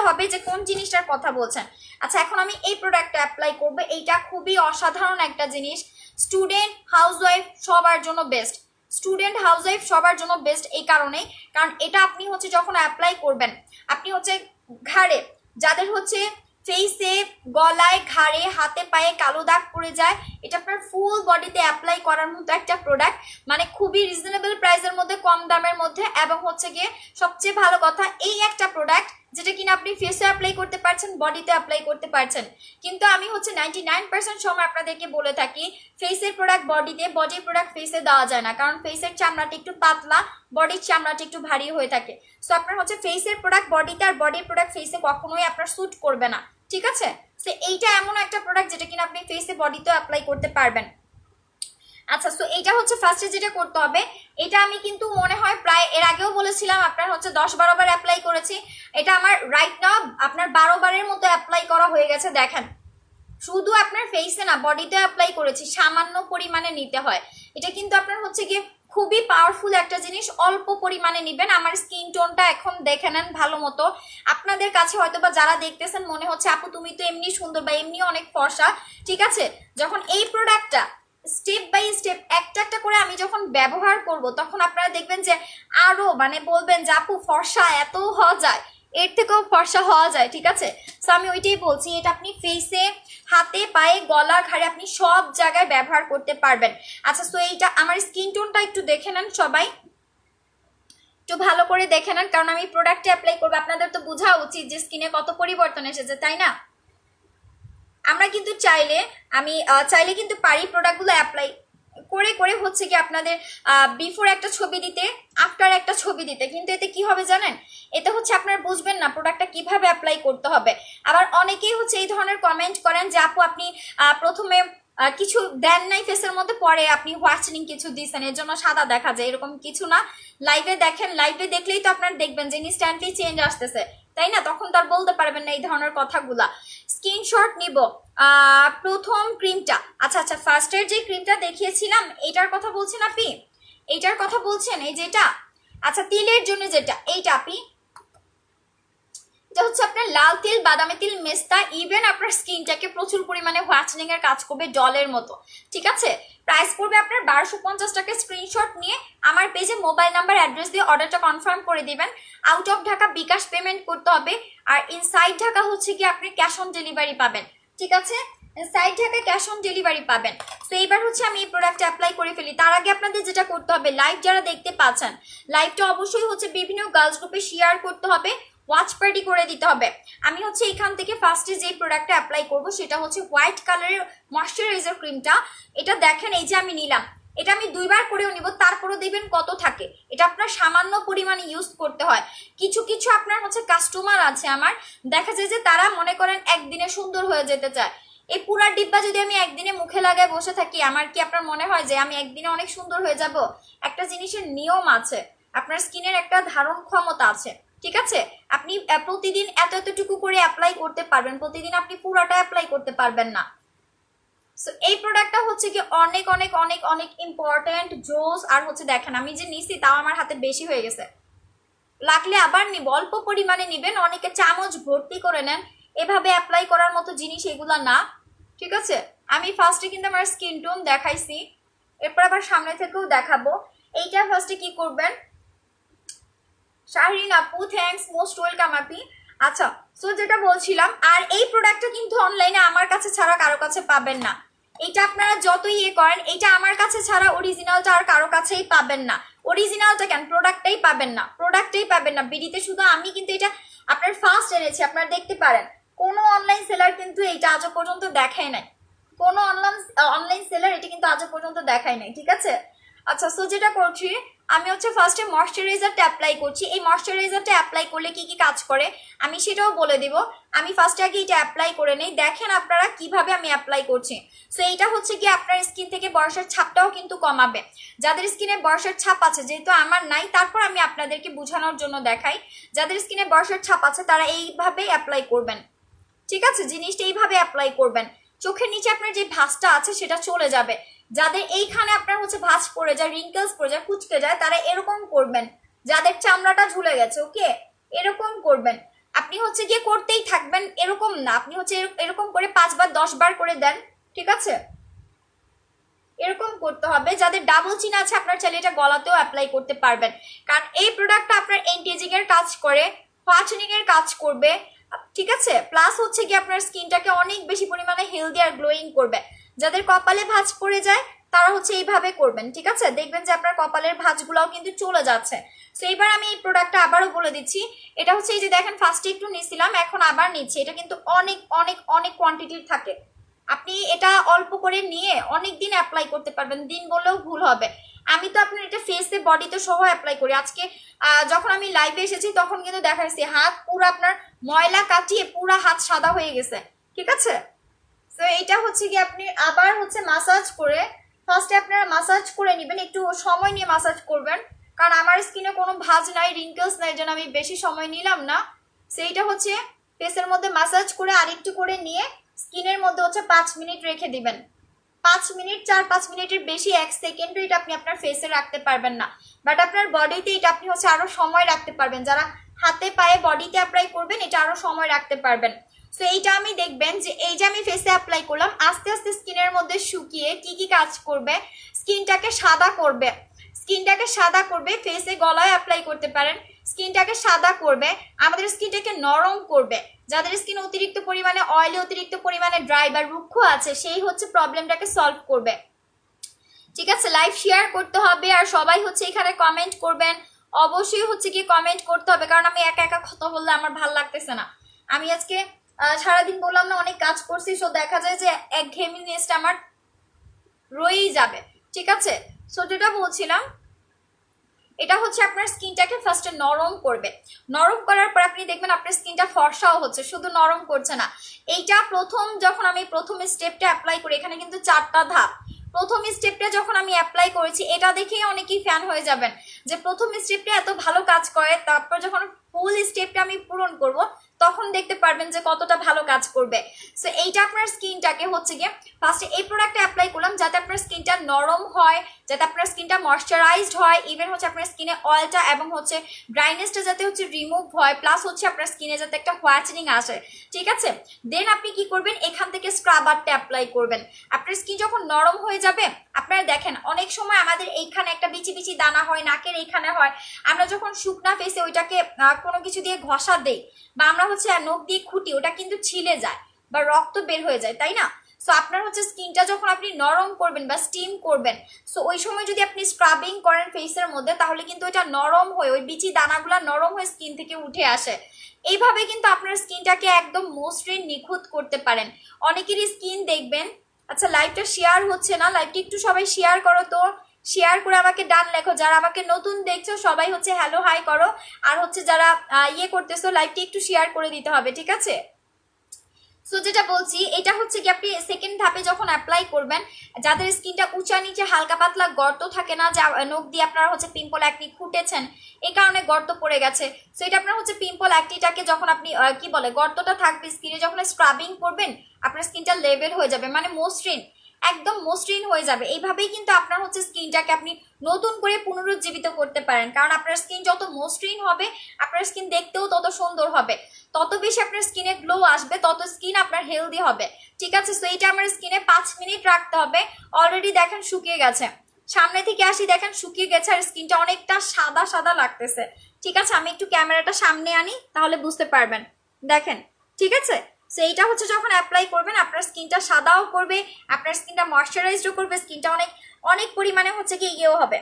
হবে যে কোন জিনিসটার কথা বলছেন। আচ্ছা, এখন আমি এই প্রোডাক্টটা অ্যাপ্লাই করবো। এইটা খুবই অসাধারণ একটা জিনিস, স্টুডেন্ট হাউসওয়াইফ সবার জন্য বেস্ট, স্টুডেন্ট হাউসওয়াইফ সবার জন্য বেস্ট এই কারণেই, কারণ এটা আপনি হচ্ছে যখন অ্যাপ্লাই করবেন, আপনি হচ্ছে ঘাড়ে, যাদের হচ্ছে ফেসে, গলায়, ঘাড়ে, হাতে পায়ে কালো দাগ পড়ে যায়, এটা আপনার ফুল বডিতে অ্যাপ্লাই করার মতো একটা প্রোডাক্ট, মানে খুবই রিজনেবল প্রাইসের মধ্যে, কম দামের মধ্যে, এবং হচ্ছে গিয়ে সবচেয়ে ভালো কথা এই একটা প্রোডাক্ট যেটা কিনা আপনি ফেসে অ্যাপ্লাই করতে পারছেন, বডিতে অ্যাপ্লাই করতে পারছেন। কিন্তু আমি হচ্ছে 99% সময় আপনাদেরকে বলে থাকি ফেসের প্রোডাক্ট বডিতে, বডির প্রোডাক্ট ফেসে দেওয়া যায় না, কারণ ফেসের চামড়াটা একটু পাতলা, বডির চামড়াটা একটু ভারী হয়ে থাকে। সো আপনার হচ্ছে ফেসের প্রোডাক্ট বডিতে আর বডির প্রোডাক্ট ফেসে কখনোই আপনার স্যুট করবে না। ঠিক আছে, সো এইটা এমন একটা প্রোডাক্ট যেটা কিনা আপনি ফেসে বডিতেও অ্যাপ্লাই করতে পারবেন। আচ্ছা, সো এইটা হচ্ছে ফার্স্টে যেটা করতে হবে, এটা আমি কিন্তু মনে হয় প্রায় এর আগেও বলেছিলাম আপনার হচ্ছে 10-12 বার অ্যাপ্লাই করেছি। এটা আমার রাইট নাও আপনার 12 বারের মতো অ্যাপ্লাই করা হয়ে গেছে। দেখেন, শুধু আপনার ফেসে না বডিতে অ্যাপ্লাই করেছি, সামান্য পরিমাণে নিতে হয়। এটা কিন্তু আপনার হচ্ছে গিয়ে খুবই পাওয়ারফুল একটা জিনিস, অল্প পরিমাণে নিবেন। আমার স্কিন টোনটা এখন দেখে নেন ভালো মতো, আপনাদের কাছে হয়তো বা যারা দেখতেছেন মনে হচ্ছে আপু তুমি তো এমনি সুন্দর বা এমনি অনেক ফর্সা। ঠিক আছে, যখন এই প্রোডাক্টটা স্টেপ বাই স্টেপ একটা একটা করে আমি যখন ব্যবহার করব, তখন আপনারা দেখবেন যে আরো মানে বলবেন যে আপু ফর্সা এত হওয়া যায়, এর থেকেও ফর্সা হওয়া যায়, ঠিক আছে। সো আমি ওইটাই বলছি, এটা আপনি ফেসে, হাতে, পায়ে, গলা, ঘাড়ে আপনি সব জায়গায় ব্যবহার করতে পারবেন। আচ্ছা, সো এইটা আমার স্কিন টোনটা একটু দেখে নেন সবাই, একটু ভালো করে দেখে নেন, কারণ আমি প্রোডাক্টে অ্যাপ্লাই করবো, আপনাদের তো বোঝা উচিত যে স্কিনে কত পরিবর্তন এসেছে, তাই না। আমরা কিন্তু চাইলে কিন্তু পারি প্রোডাক্টগুলো অ্যাপ্লাই করে করে হচ্ছে কি আপনাদের বিফোর একটা ছবি দিতে, আফটার একটা ছবি দিতে, কিন্তু এতে কি হবে জানেন, এতে হচ্ছে আপনারা বুঝবেন না প্রোডাক্টটা কিভাবে অ্যাপ্লাই করতে হবে। আবার অনেকেই হচ্ছে এই ধরনের কমেন্ট করেন যে আপু আপনি প্রথমে কিছু দেন নাই ফেসের মধ্যে, পরে আপনি হোয়াইটেনিং কিছু দিচ্ছেন এর জন্য সাদা দেখা যায়, এরকম কিছু না। লাইভে দেখেন, লাইভে দেখলেই তো আপনারা দেখবেন যে ইনস্ট্যান্টলি চেঞ্জ আসতেছে, তাই না, তখন তো আর বলতে পারবেন না এই ধরনের কথাগুলা। স্ক্রিনশট নিব প্রথম ক্রিমটা, আচ্ছা ফার্স্টের যে ক্রিমটা দেখিয়েছিলাম এইটার কথা বলছেন আপনি, এইটার কথা বলছেন, এই যেটা, আচ্ছা তিলের জন্য যেটা, এইটা আপনি, এটা হচ্ছে আপনার লাল তিল, বাদামি তিল, মেস্তা, ইভেন আপনার স্কিনটাকে প্রচুর পরিমাণে হোয়াইটেনিং এর কাজ করবে জলের মতো, ঠিক আছে। প্রাইস পড়বে আপনার 1250 টাকা। স্ক্রিনশট নিয়ে আমার পেজে মোবাইল নাম্বার অ্যাড্রেস দিয়ে অর্ডারটা কনফার্ম করে দিবেন। Out of Dhaka bKash payment করতে হবে, আর ইনসাইড ঢাকা হচ্ছে কি আপনি ক্যাশ অন ডেলিভারি পাবেন, ঠিক আছে। Side Dhaka cash on delivery পাবেন। তো এইবার হচ্ছে আমি এই প্রোডাক্টটা অ্যাপ্লাই করে ফেলি। তার আগে আপনাদের যেটা করতে হবে, লাইভ যারা দেখতে পাচ্ছেন, লাইভটা অবশ্যই হচ্ছে বিভিন্ন গার্লস গ্রুপে শেয়ার করতে হবে, ওয়াচ পার্টি করে দিতে হবে। আমি হচ্ছে এখান থেকে ফার্স্টে যে প্রোডাক্টটা অ্যাপ্লাই করব সেটা হচ্ছে হোয়াইট কালারের ময়শ্চারাইজার ক্রিমটা। এটা দেখেন, এই যে আমি নিলাম, এটা আমি দুইবার করেও নিব, তারপরও দেখবেন কত থাকে। এটা আপনার সামান্য পরিমাণে ইউজ করতে হয়। কিছু কিছু আপনার হচ্ছে কাস্টমার আছে আমার, দেখা যায় যে তারা মনে করেন একদিনে সুন্দর হয়ে যেতে চায়। এই পুরা ডিব্বা যদি আমি একদিনে মুখে লাগায় বসে থাকি, আমার কি আপনার মনে হয় যে আমি একদিনে অনেক সুন্দর হয়ে যাব? একটা জিনিসের নিয়ম আছে, আপনার স্কিনের একটা ধারণ ক্ষমতা আছে, ঠিক আছে। আপনি প্রতিদিন এতটুকু করে অ্যাপ্লাই করতে পারবেন, প্রতিদিন আপনি পুরাটা অ্যাপ্লাই করতে পারবেন না। সো এই প্রোডাক্টটা হচ্ছে কি অনেক অনেক অনেক অনেক ইম্পর্টেন্ট, জোস। আর হচ্ছে দেখেন আমি যে নিছি তাও আমার হাতে বেশি হয়ে গেছে, লাগলে আবার নিব, অল্প পরিমাণে নিবেন, অনেকে চামচ ভর্তি করে নেন। এভাবে অ্যাপ্লাই করার মতো জিনিস এগুলা না, ঠিক আছে। আমি ফার্স্টে কিন্তু আমার স্কিন টোন দেখাইছি, এরপর আবার সামনে থেকেও দেখাবো। এইটা ফার্স্টে কি করবেন, শাহরিন আপু থ্যাঙ্কস, মোস্ট ওয়েলকাম আপি। আচ্ছা, সো যেটা বলছিলাম, আর এই প্রোডাক্টটা কিন্তু অনলাইনে আমার কাছে ছাড়া কারো কাছে পাবেন না। এটা আপনারা যতই ইয়ে করেন, এটা আমার কাছে ছাড়া অরিজিনালটা আর কারো কাছেই পাবেন না। অরিজিনালটা কেন, প্রোডাক্টটাই পাবেন না, প্রোডাক্টটাই পাবেন না বিডিতে। শুধু আমি কিন্তু এটা আপনার ফার্স্ট এনেছি, আপনারা দেখতে পারেন। কোনো অনলাইন সেলার কিন্তু এইটা আজও পর্যন্ত দেখায় নাই, কোনো অনলাইন সেলার এটা কিন্তু আজও পর্যন্ত দেখায় নাই, ঠিক আছে। আচ্ছা, সো যেটা করছি আমি হচ্ছে ফার্স্টে ময়শ্চারাইজারটা অ্যাপ্লাই করছি। এই ময়শ্চারাইজারটা অ্যাপ্লাই করলে কি কি কাজ করে আমি সেটাও বলে দিব। আমি ফার্স্টে আগে এটা অ্যাপ্লাই করে নেই, দেখেন আপনারা কিভাবে আমি অ্যাপ্লাই করছি। সো এইটা হচ্ছে কি আপনার স্কিন থেকে বয়সের ছাপটাও কিন্তু কমাবে। যাদের স্কিনে বয়সের ছাপ আছে, যেহেতু আমার নাই, তারপর আমি আপনাদেরকে বোঝানোর জন্য দেখাই। যাদের স্কিনে বয়সের ছাপ আছে তারা এইভাবেই অ্যাপ্লাই করবেন, ঠিক আছে। জিনিসটা এইভাবে অ্যাপ্লাই করবেন, চোখের নিচে আপনার যে ভাঁজটা আছে সেটা চলে যাবে। যাদের এইখানে আপনার হচ্ছে ভাঁজ পড়ে যায়, রিঙ্কেলস পড়ে যায়, কুচকে যায়, তারা এরকম করবেন। যাদের চামড়াটা ঝুলে গেছে, ওকে, এরকম করবেন। আপনি হচ্ছে গিয়ে করতেই থাকবেন, এরকম না, আপনি হচ্ছে এরকম করে 5 বার 10 বার করে দেন, ঠিক আছে। এরকম করতে হবে। যাদের ডাবল চিন আছে আপনার চাইলে এটা গলাতেও অ্যাপ্লাই করতে পারবেন, কারণ এই প্রোডাক্টটা আপনার এন্টিএজিং এর কাজ করে, হোয়াইটেনিং এর কাজ করবে, ঠিক আছে। প্লাস হচ্ছে কি আপনার স্কিনটাকে অনেক বেশি পরিমাণে হেলদি আর গ্লোয়িং করবে। যাদের কপালে ভাঁজ পড়ে যায় তারা হচ্ছে এইভাবে করবেন, ঠিক আছে। দেখবেন যে আপনার কপালের ভাঁজগুলোও কিন্তু চলে যাচ্ছে। তো এইবার আমি এই প্রোডাক্টটা আবারও বলে দিচ্ছি। এটা হচ্ছে এই যে দেখেন, ফার্স্টে একটু নিয়েছিলাম, এখন আবার নিচ্ছি। এটা কিন্তু অনেক অনেক অনেক কোয়ান্টিটির থাকে, আপনি এটা অল্প করে নিয়ে অনেক দিন অ্যাপ্লাই করতে পারবেন, দিন বললেও ভুল হবে। আমি তো আপনার এটা ফেসে বডিতে সহ অ্যাপ্লাই করি। আজকে যখন আমি লাইভে এসেছি তখন কিন্তু দেখাইছি হাত পুরো আপনার ময়লা কাটিয়ে পুরো হাত সাদা হয়ে গেছে, ঠিক আছে। তো এটা হচ্ছে কি আপনি আবার হচ্ছে মাসাজ করে, ফার্স্টে আপনারা মাসাজ করে নেবেন, একটু সময় নিয়ে মাসাজ করবেন, কারণ আমার স্কিনে কোনো ভাঁজ নাই, রিঙ্কেলস নাই, যেন আমি বেশি সময় নিলাম না। সেইটা হচ্ছে ফেসের মধ্যে মাসাজ করে আরেকটু করে নিয়ে স্কিনের মধ্যে হচ্ছে 5 মিনিট রেখে দিবেন। 5 মিনিট, 4-5 মিনিটের বেশি 1 সেকেন্ডও এটা আপনি আপনার ফেসে রাখতে পারবেন না, বাট আপনার বডিতে এটা আপনি হচ্ছে আরো সময় রাখতে পারবেন। যারা হাতে পায়ে বডিতে অ্যাপ্লাই করবেন এটা আরো সময় রাখতে পারবেন। সো এইটা আমি দেখবেন যে এই যে আমি ফেসে অ্যাপ্লাই করলাম, আস্তে আস্তে স্কিনের মধ্যে শুকিয়ে কি কি কাজ করবে, স্কিনটাকে সাদা করবে, স্কিনটাকে সাদা করবে। ফেসে গলায় অ্যাপ্লাই করতে পারেন, স্কিনটাকে সাদা করবে, আমাদের স্কিনটাকে নরম করবে। যাদের স্কিন অতিরিক্ত পরিমাণে অয়েলি, অতিরিক্ত পরিমাণে ড্রাই বা রুক্ষ আছে, সেই হচ্ছে প্রবলেমটাকে সলভ করবে। ঠিক আছে, লাইভ শেয়ার করতে হবে আর সবাই হচ্ছে এখানে কমেন্ট করবেন। অবশ্যই হচ্ছে কি কমেন্ট করতে হবে, কারণ আমি একা একা কথা বললে আমার ভাল লাগতেছে না। আমি আজকে সারাদিন বললাম না অনেক কাজ করছি, সো দেখা যায় যে একঘেয়েমিনেসটা আমার রয়েই যাবে। ঠিক আছে, সো যেটা বলছিলাম, এটা হচ্ছে আপনার স্কিনটাকে ফার্স্টে নরম করবে। নরম করার পর আপনি দেখবেন আপনার স্কিনটা ফর্সাও হচ্ছে, শুধু নরম করছে না। এইটা যখন আমি প্রথম স্টেপটা অ্যাপ্লাই করি, এখানে কিন্তু 4টা ধাপ। প্রথম স্টেপটা যখন আমি অ্যাপ্লাই করেছি, এটা দেখেই অনেকেই ফ্যান হয়ে যাবেন যে প্রথম স্টেপটা এত ভালো কাজ করে। তারপর যখন ফুল স্টেপটা আমি পূরণ করব, তখন দেখতে পারবেন যে কতটা ভালো কাজ করবে। সো এইটা আপনার স্কিনটাকে হচ্ছে গিয়ে ফার্স্টে এই প্রোডাক্টটা অ্যাপ্লাই করলাম যাতে আপনার স্কিনটা নরম হয়, যাতে আপনার স্কিনটা ময়শ্চারাইজড হয়, ইভেন হচ্ছে আপনার স্কিনে অয়েলটা এবং হচ্ছে ড্রাইনেসটা যাতে হচ্ছে রিমুভ হয়, প্লাস হচ্ছে আপনার স্কিনে যাতে একটা হোয়াইটেনিং আসে। ঠিক আছে, দেন আপনি কি করবেন, এখান থেকে স্ক্রাবারটা অ্যাপ্লাই করবেন। আপনার স্কিন যখন নরম হয়ে যাবে, আপনারা দেখেন অনেক সময় আমাদের এইখানে একটা বিচি বিচি দানা হয়, নাকের এইখানে হয়, আমরা যখন শুকনা ফেসে ওইটাকে কোনো কিছু দিয়ে ঘষা দেই বা আমরা হচ্ছে নখ দিয়ে খুঁটি, ওটা কিন্তু ছিলে যায় বা রক্ত বের হয়ে যায়, তাই না? সো আপনার হচ্ছে স্কিনটা যখন আপনি নরম করবেন বা স্টিম করবেন, সো ওই সময় যদি আপনি স্ক্রাবিং করেন ফেসের মধ্যে, তাহলে কিন্তু এটা নরম হয়ে ওই বিচি দানাগুলো নরম হয়ে স্কিন থেকে উঠে আসে। এইভাবে কিন্তু আপনার স্কিনটাকে একদম মসৃণ নিখুঁত করতে পারেন। অনেকেরই স্কিন দেখবেন, আচ্ছা লাইভটা শেয়ার হচ্ছে না, লাইভটা একটু সবাই শেয়ার করো তো, শেয়ার করে আমাকে ডান লেখো। যারা আমাকে নতুন দেখছো সবাই হচ্ছে হ্যালো হাই করো, আর হচ্ছে যারা করতেছো লাইভটি একটু শেয়ার করে দিতে হবে। ঠিক আছে, সো যেটা বলছি, এটা হচ্ছে কি আপনি সেকেন্ড ধাপে যখন অ্যাপ্লাই করবেন, যাদের স্কিনটা উঁচা নিচে হালকা পাতলা গর্ত থাকে না, যা নখ দিয়ে আপনারা হচ্ছে পিম্পল অ্যাকনি ফুটেছেন, এই কারণে গর্ত পড়ে গেছে, সো এটা আপনার হচ্ছে পিম্পল অ্যাকনিটাকে যখন আপনি কি বলে গর্তটা থাকবে স্কিনে, যখন স্ক্রাবিং করবেন আপনার স্কিনটা লেভেল হয়ে যাবে, মানে মসৃণ, একদম মসৃণ হয়ে যাবে। এইভাবেই কিন্তু আপনার হচ্ছে স্কিনটাকে আপনি নতুন করে পুনরুজ্জীবিত করতে পারেন, কারণ আপনার স্কিন যত মসৃণ হবে, আপনার স্কিন দেখতেও তত সুন্দর হবে, তত বেশি আপনার স্কিনে গ্লো আসবে, তত স্কিন আপনার হেলদি হবে। ঠিক আছে, সো এইটা আমার স্কিনে 5 মিনিট রাখতে হবে। অলরেডি দেখেন শুকিয়ে গেছে, সামনে থেকে আসি দেখেন শুকিয়ে গেছে, আর স্কিনটা অনেকটা সাদা সাদা লাগতেছে। ঠিক আছে, আমি একটু ক্যামেরাটা সামনে আনি, তাহলে বুঝতে পারবেন। দেখেন, ঠিক আছে, সো এইটা হচ্ছে যখন অ্যাপ্লাই করবেন, আপনার স্কিনটা সাদাও করবে, আপনার স্কিনটা ময়শ্চারাইজডও করবে, স্কিনটা অনেক অনেক পরিমাণে হচ্ছে কি ইয়েও হবে,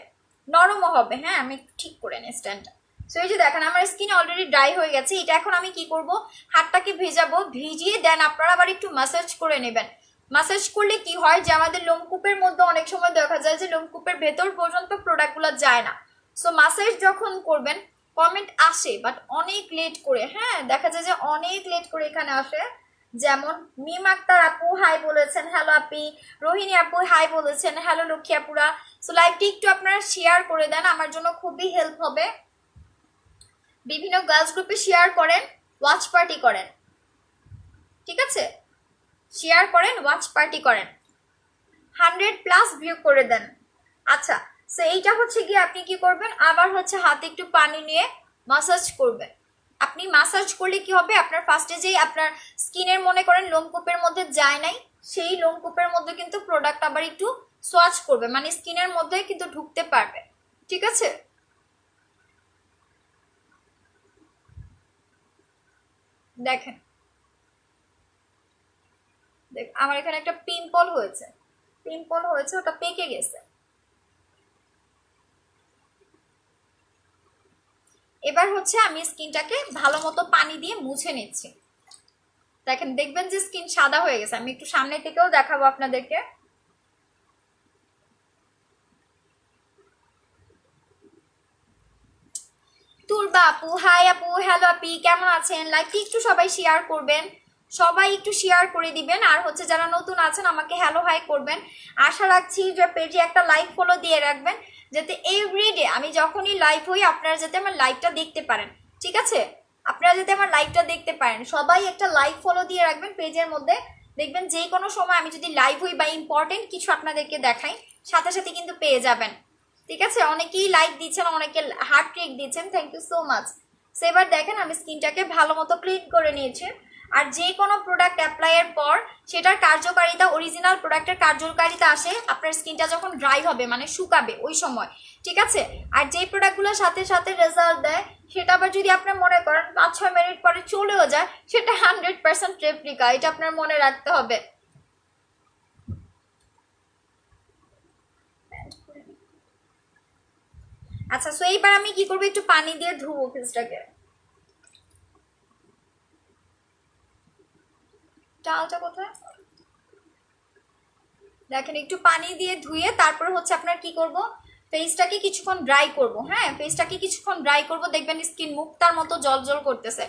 নরমও হবে। হ্যাঁ, আমি ঠিক করে নিই স্ট্যান্ডটা। সো এই যে দেখেন আমার স্কিন অলরেডি ড্রাই হয়ে গেছে। এটা এখন আমি কি করব, হাতটাকে ভেজাবো, ভিজিয়ে দেন আপনারা আবার একটু ম্যাসাজ করে নেবেন। ম্যাসাজ করলে কি হয় যে আমাদের লোমকূপের মধ্যে অনেক সময় দেখা যায় যে লোমকূপের ভেতর পর্যন্ত প্রোডাক্টগুলো যায় না। সো ম্যাসাজ যখন করবেন, কমেন্ট আসে বাট অনেক লেট করে, হ্যাঁ দেখা যায় যে অনেক লেট করে এখানে আসে। যেমন মিম আক্তার আপু হাই বলেছেন, হ্যালো আপি। রোহিণী আপু হাই বলেছেন, হ্যালো লক্ষ্মী আপুরা। সো লাইভটি একটু আপনারা শেয়ার করে দেন, আমার জন্য খুবই হেল্প হবে। বিভিন্ন গার্লস গ্রুপে শেয়ার করেন, ওয়াচ পার্টি করেন। ঠিক আছে, শেয়ার করেন, ওয়াচ পার্টি করেন, 100+ ভিউ করে দেন। আচ্ছা, সো এইটা হচ্ছে গিয়ে আপনি কি করবেন, আবার হচ্ছে হাতে একটু পানি নিয়ে মাসাজ করবেন। আপনি মাসাজ করলে কি হবে, আপনার ফার্স্টে যেই আপনার স্কিনের মনে করেন লোমকূপের মধ্যে যায় নাই, সেই লোমকূপের মধ্যে কিন্তু প্রোডাক্ট আবার একটু সোয়াচ করবে, মানে স্কিনের মধ্যে কিন্তু ঢুকতে পারবে। ঠিক আছে, দেখেন আমার এখানে একটা পিম্পল হয়েছে, ওটা পেকে গেছে। এবার হচ্ছে আমি স্কিনটাকে ভালো মতো পানি দিয়ে মুছে নিচ্ছি। দেখেন, দেখবেন যে স্কিন সাদা হয়ে গেছে। আমি একটু সামনে থেকেও দেখাবো আপনাদেরকে। তুরবা আপু হাই আপু, হ্যালো আপি, কেমন আছেন? লাইভটি একটু সবাই শেয়ার করবেন, সবাই একটু শেয়ার করে দিবেন। আর হচ্ছে যারা নতুন আছেন আমাকে হ্যালো হাই করবেন। আশা রাখছি যে পেজে একটা লাইক ফলো দিয়ে রাখবেন, যাতে এভরিডে আমি যখনই লাইভ হই আপনারা যাতে আমার লাইভটা দেখতে পারেন। ঠিক আছে, আপনারা যাতে আমার লাইভটা দেখতে পারেন, সবাই একটা লাইক ফলো দিয়ে রাখবেন পেজের মধ্যে। দেখবেন যে কোনো সময় আমি যদি লাইভ হই বা ইম্পর্টেন্ট কিছু আপনাদেরকে দেখাই, সাথে সাথে কিন্তু পেয়ে যাবেন। ঠিক আছে, অনেকেই লাইক দিচ্ছেন, অনেকে হার্ট রেক দিচ্ছেন, thank you so much. So এবার দেখেন আমি স্কিনটাকে ভালো মতো ক্লিন করে নিয়েছি। আর যে কোনো প্রোডাক্ট অ্যাপ্লাইয়ের পর সেটার কার্যকারিতা, অরিজিনাল প্রোডাক্টের কার্যকারিতা আসে আপনার স্কিনটা যখন ড্রাই হবে, মানে শুকাবে ওই সময়, ঠিক আছে। আর যে প্রোডাক্টগুলোর সাথে সাথে রেজাল্ট দেয় সেটা আবার যদি আপনার মনে করেন 5-6 মিনিট পরে চলেও যায়, সেটা 100% রেপ্লিকা, এটা আপনার মনে রাখতে হবে। আচ্ছা, সো এইবার আমি কি করবো, একটু পানি দিয়ে ধুবো ফেসটাকে। চালটা কোথায় দেখেন, একটু পানি দিয়ে ধুয়ে তারপর হচ্ছে আপনার কি করব, ফেসটাকে কিছুক্ষণ ড্রাই করব। হ্যাঁ, ফেসটাকে কিছুক্ষণ ড্রাই করব, দেখবেন স্কিন মুক্তার মতো জল জল করতেছে।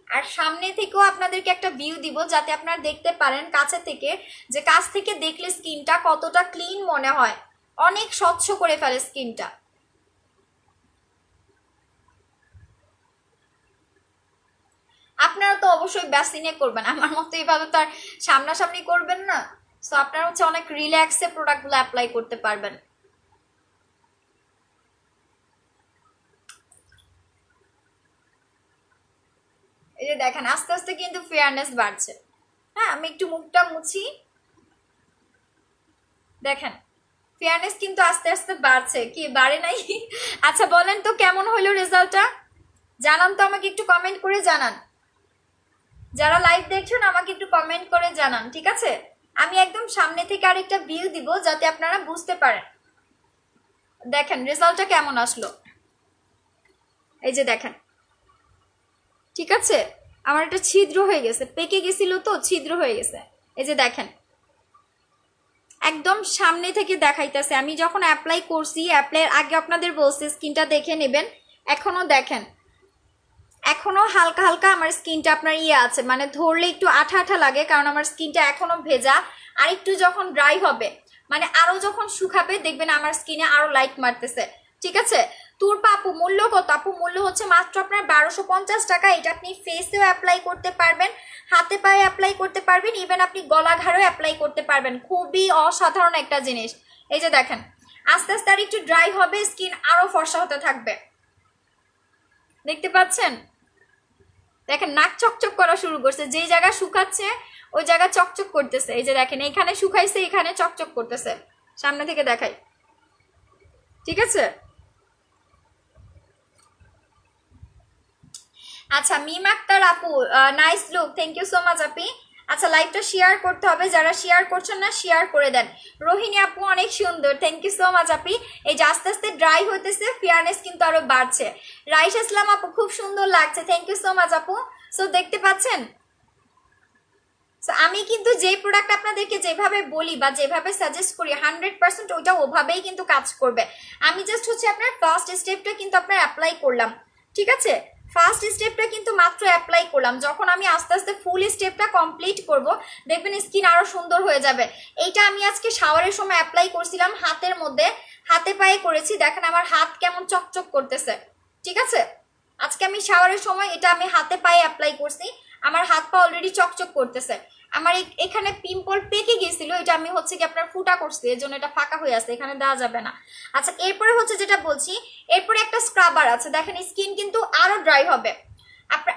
আর সামনে থেকেও আপনাদেরকে একটা ভিউ দিব যাতে আপনারা দেখতে পারেন কাছে থেকে, যে কাছ থেকে দেখলে স্কিনটা কতটা ক্লিন মনে হয়, অনেক স্বচ্ছ করে ফেলে স্কিনটা। আপনারা তো অবশ্যই বেসিনে করবেন, আমার মতো এইভাবে তো আর সামনাসামনি করবেন না। সো আপনারা হচ্ছে অনেক রিল্যাক্সে প্রোডাক্টগুলো অ্যাপ্লাই করতে পারবেন। এই যে দেখেন আস্তে আস্তে কিন্তু ফেয়ারনেস বাড়ছে। হ্যাঁ, আমি একটু মুখটা মুছি, দেখেন ফেয়ারনেস কিন্তু আস্তে আস্তে বাড়ছে, কি বাড়ে নাই? আচ্ছা বলেন তো কেমন হলো রেজাল্টটা, জানান তো আমাকে, একটু কমেন্ট করে জানান। যারা লাইভ দেখছেন আমাকে একটু কমেন্ট করে জানান, ঠিক আছে। আমি একদম সামনে থেকে আরেকটা ভিউ দিব যাতে আপনারা বুঝতে পারেন। দেখেন রেজাল্টটা কেমন আসলো, এই যে দেখেন, ঠিক আছে। আমার একটা ছিদ্র হয়ে গেছে, পেকে গেছিল তো ছিদ্র হয়ে গেছে, এই যে দেখেন একদম সামনে থেকে দেখাইতেছে। আমি যখন অ্যাপ্লাই করছি, অ্যাপ্লাইয়ের আগে আপনাদের বলছি স্কিনটা দেখে নেবেন। এখনো দেখেন, এখনো হালকা হালকা আমার স্কিনটা আপনার ইয়ে আছে, মানে ধরলে একটু আঠা আঠা লাগে, কারণ আমার স্কিনটা এখনো ভেজা। আর একটু যখন ড্রাই হবে, মানে আরো যখন শুকাবে, দেখবেন আমার স্কিনে আরো লাইট মারতেছে, ঠিক আছে। তুরপা আপু মূল্য কত? আপু মূল্য হচ্ছে মাত্র আপনার 1250 টাকা। এটা আপনি ফেসেও অ্যাপ্লাই করতে পারবেন, হাতে পায়ে অ্যাপ্লাই করতে পারবেন, ইভেন আপনি গলা ঘাড়েও অ্যাপ্লাই করতে পারবেন। খুবই অসাধারণ একটা জিনিস। এই যে দেখেন আস্তে আস্তে আর একটু ড্রাই হবে, স্কিন আরো ফর্সা হতে থাকবে, দেখতে পাচ্ছেন। দেখেন নাক চকচক করা শুরু করছে, যেই জায়গা শুকাচ্ছে ওই জায়গা চকচক করতেছে। এই যে দেখেন এখানে শুকাইছে, এখানে চকচক করতেছে, সামনে থেকে দেখাই, ঠিক আছে। আচ্ছা মিম আক্তার আপু, nice look, thank you so much আপি। আচ্ছা লাইভটা শেয়ার করতে হবে, যারা শেয়ার করছেন না শেয়ার করে দেন। রোহিণী আপু অনেক সুন্দর, থ্যাংক ইউ সো মাচ আপি। এই যে আস্তে আস্তে ড্রাই হইতেছে, ফেয়ারনেস কিন্তু আরো বাড়ছে। রাইস ইসলাম আপু খুব সুন্দর লাগছে, থ্যাংক ইউ সো মাচ আপু। সো দেখতে পাচ্ছেন, আমি কিন্তু যে প্রোডাক্ট আপনাদেরকে যেভাবে বলি বা যেভাবে সাজেস্ট করি 100% ওইটা ওভাবেই কিন্তু কাজ করবে। আমি জাস্ট হচ্ছে আপনার ফার্স্ট স্টেপটা কিন্তু আপনার অ্যাপ্লাই করলাম, ঠিক আছে। ফার্স্ট স্টেপটা কিন্তু মাত্র অ্যাপ্লাই করলাম, যখন আমি আস্তে আস্তে ফুল স্টেপটা কমপ্লিট করব, দেখবেন স্কিন আরো সুন্দর হয়ে যাবে। এইটা আমি আজকে শাওয়ারের সময় অ্যাপ্লাই করছিলাম হাতের মধ্যে, হাতে পায়ে করেছি, দেখেন আমার হাত কেমন চকচক করতেছে, ঠিক আছে। আজকে আমি শাওয়ারের সময় এটা আমি হাতে পায়ে অ্যাপ্লাই করছি, আমার হাত পা অলরেডি চকচক করতেছে। আমার এখানে পিম্পল পেকে গিয়েছিল, এটা আমি হচ্ছে কি আপনার ফুটা করছি, এর জন্য এটা ফাঁকা হয়ে আছে, এখানে দেওয়া যাবে না। আচ্ছা এরপরে হচ্ছে যেটা বলছি, এরপরে একটা স্ক্রাবার আছে, দেখেন স্কিন কিন্তু আরো ড্রাই হবে।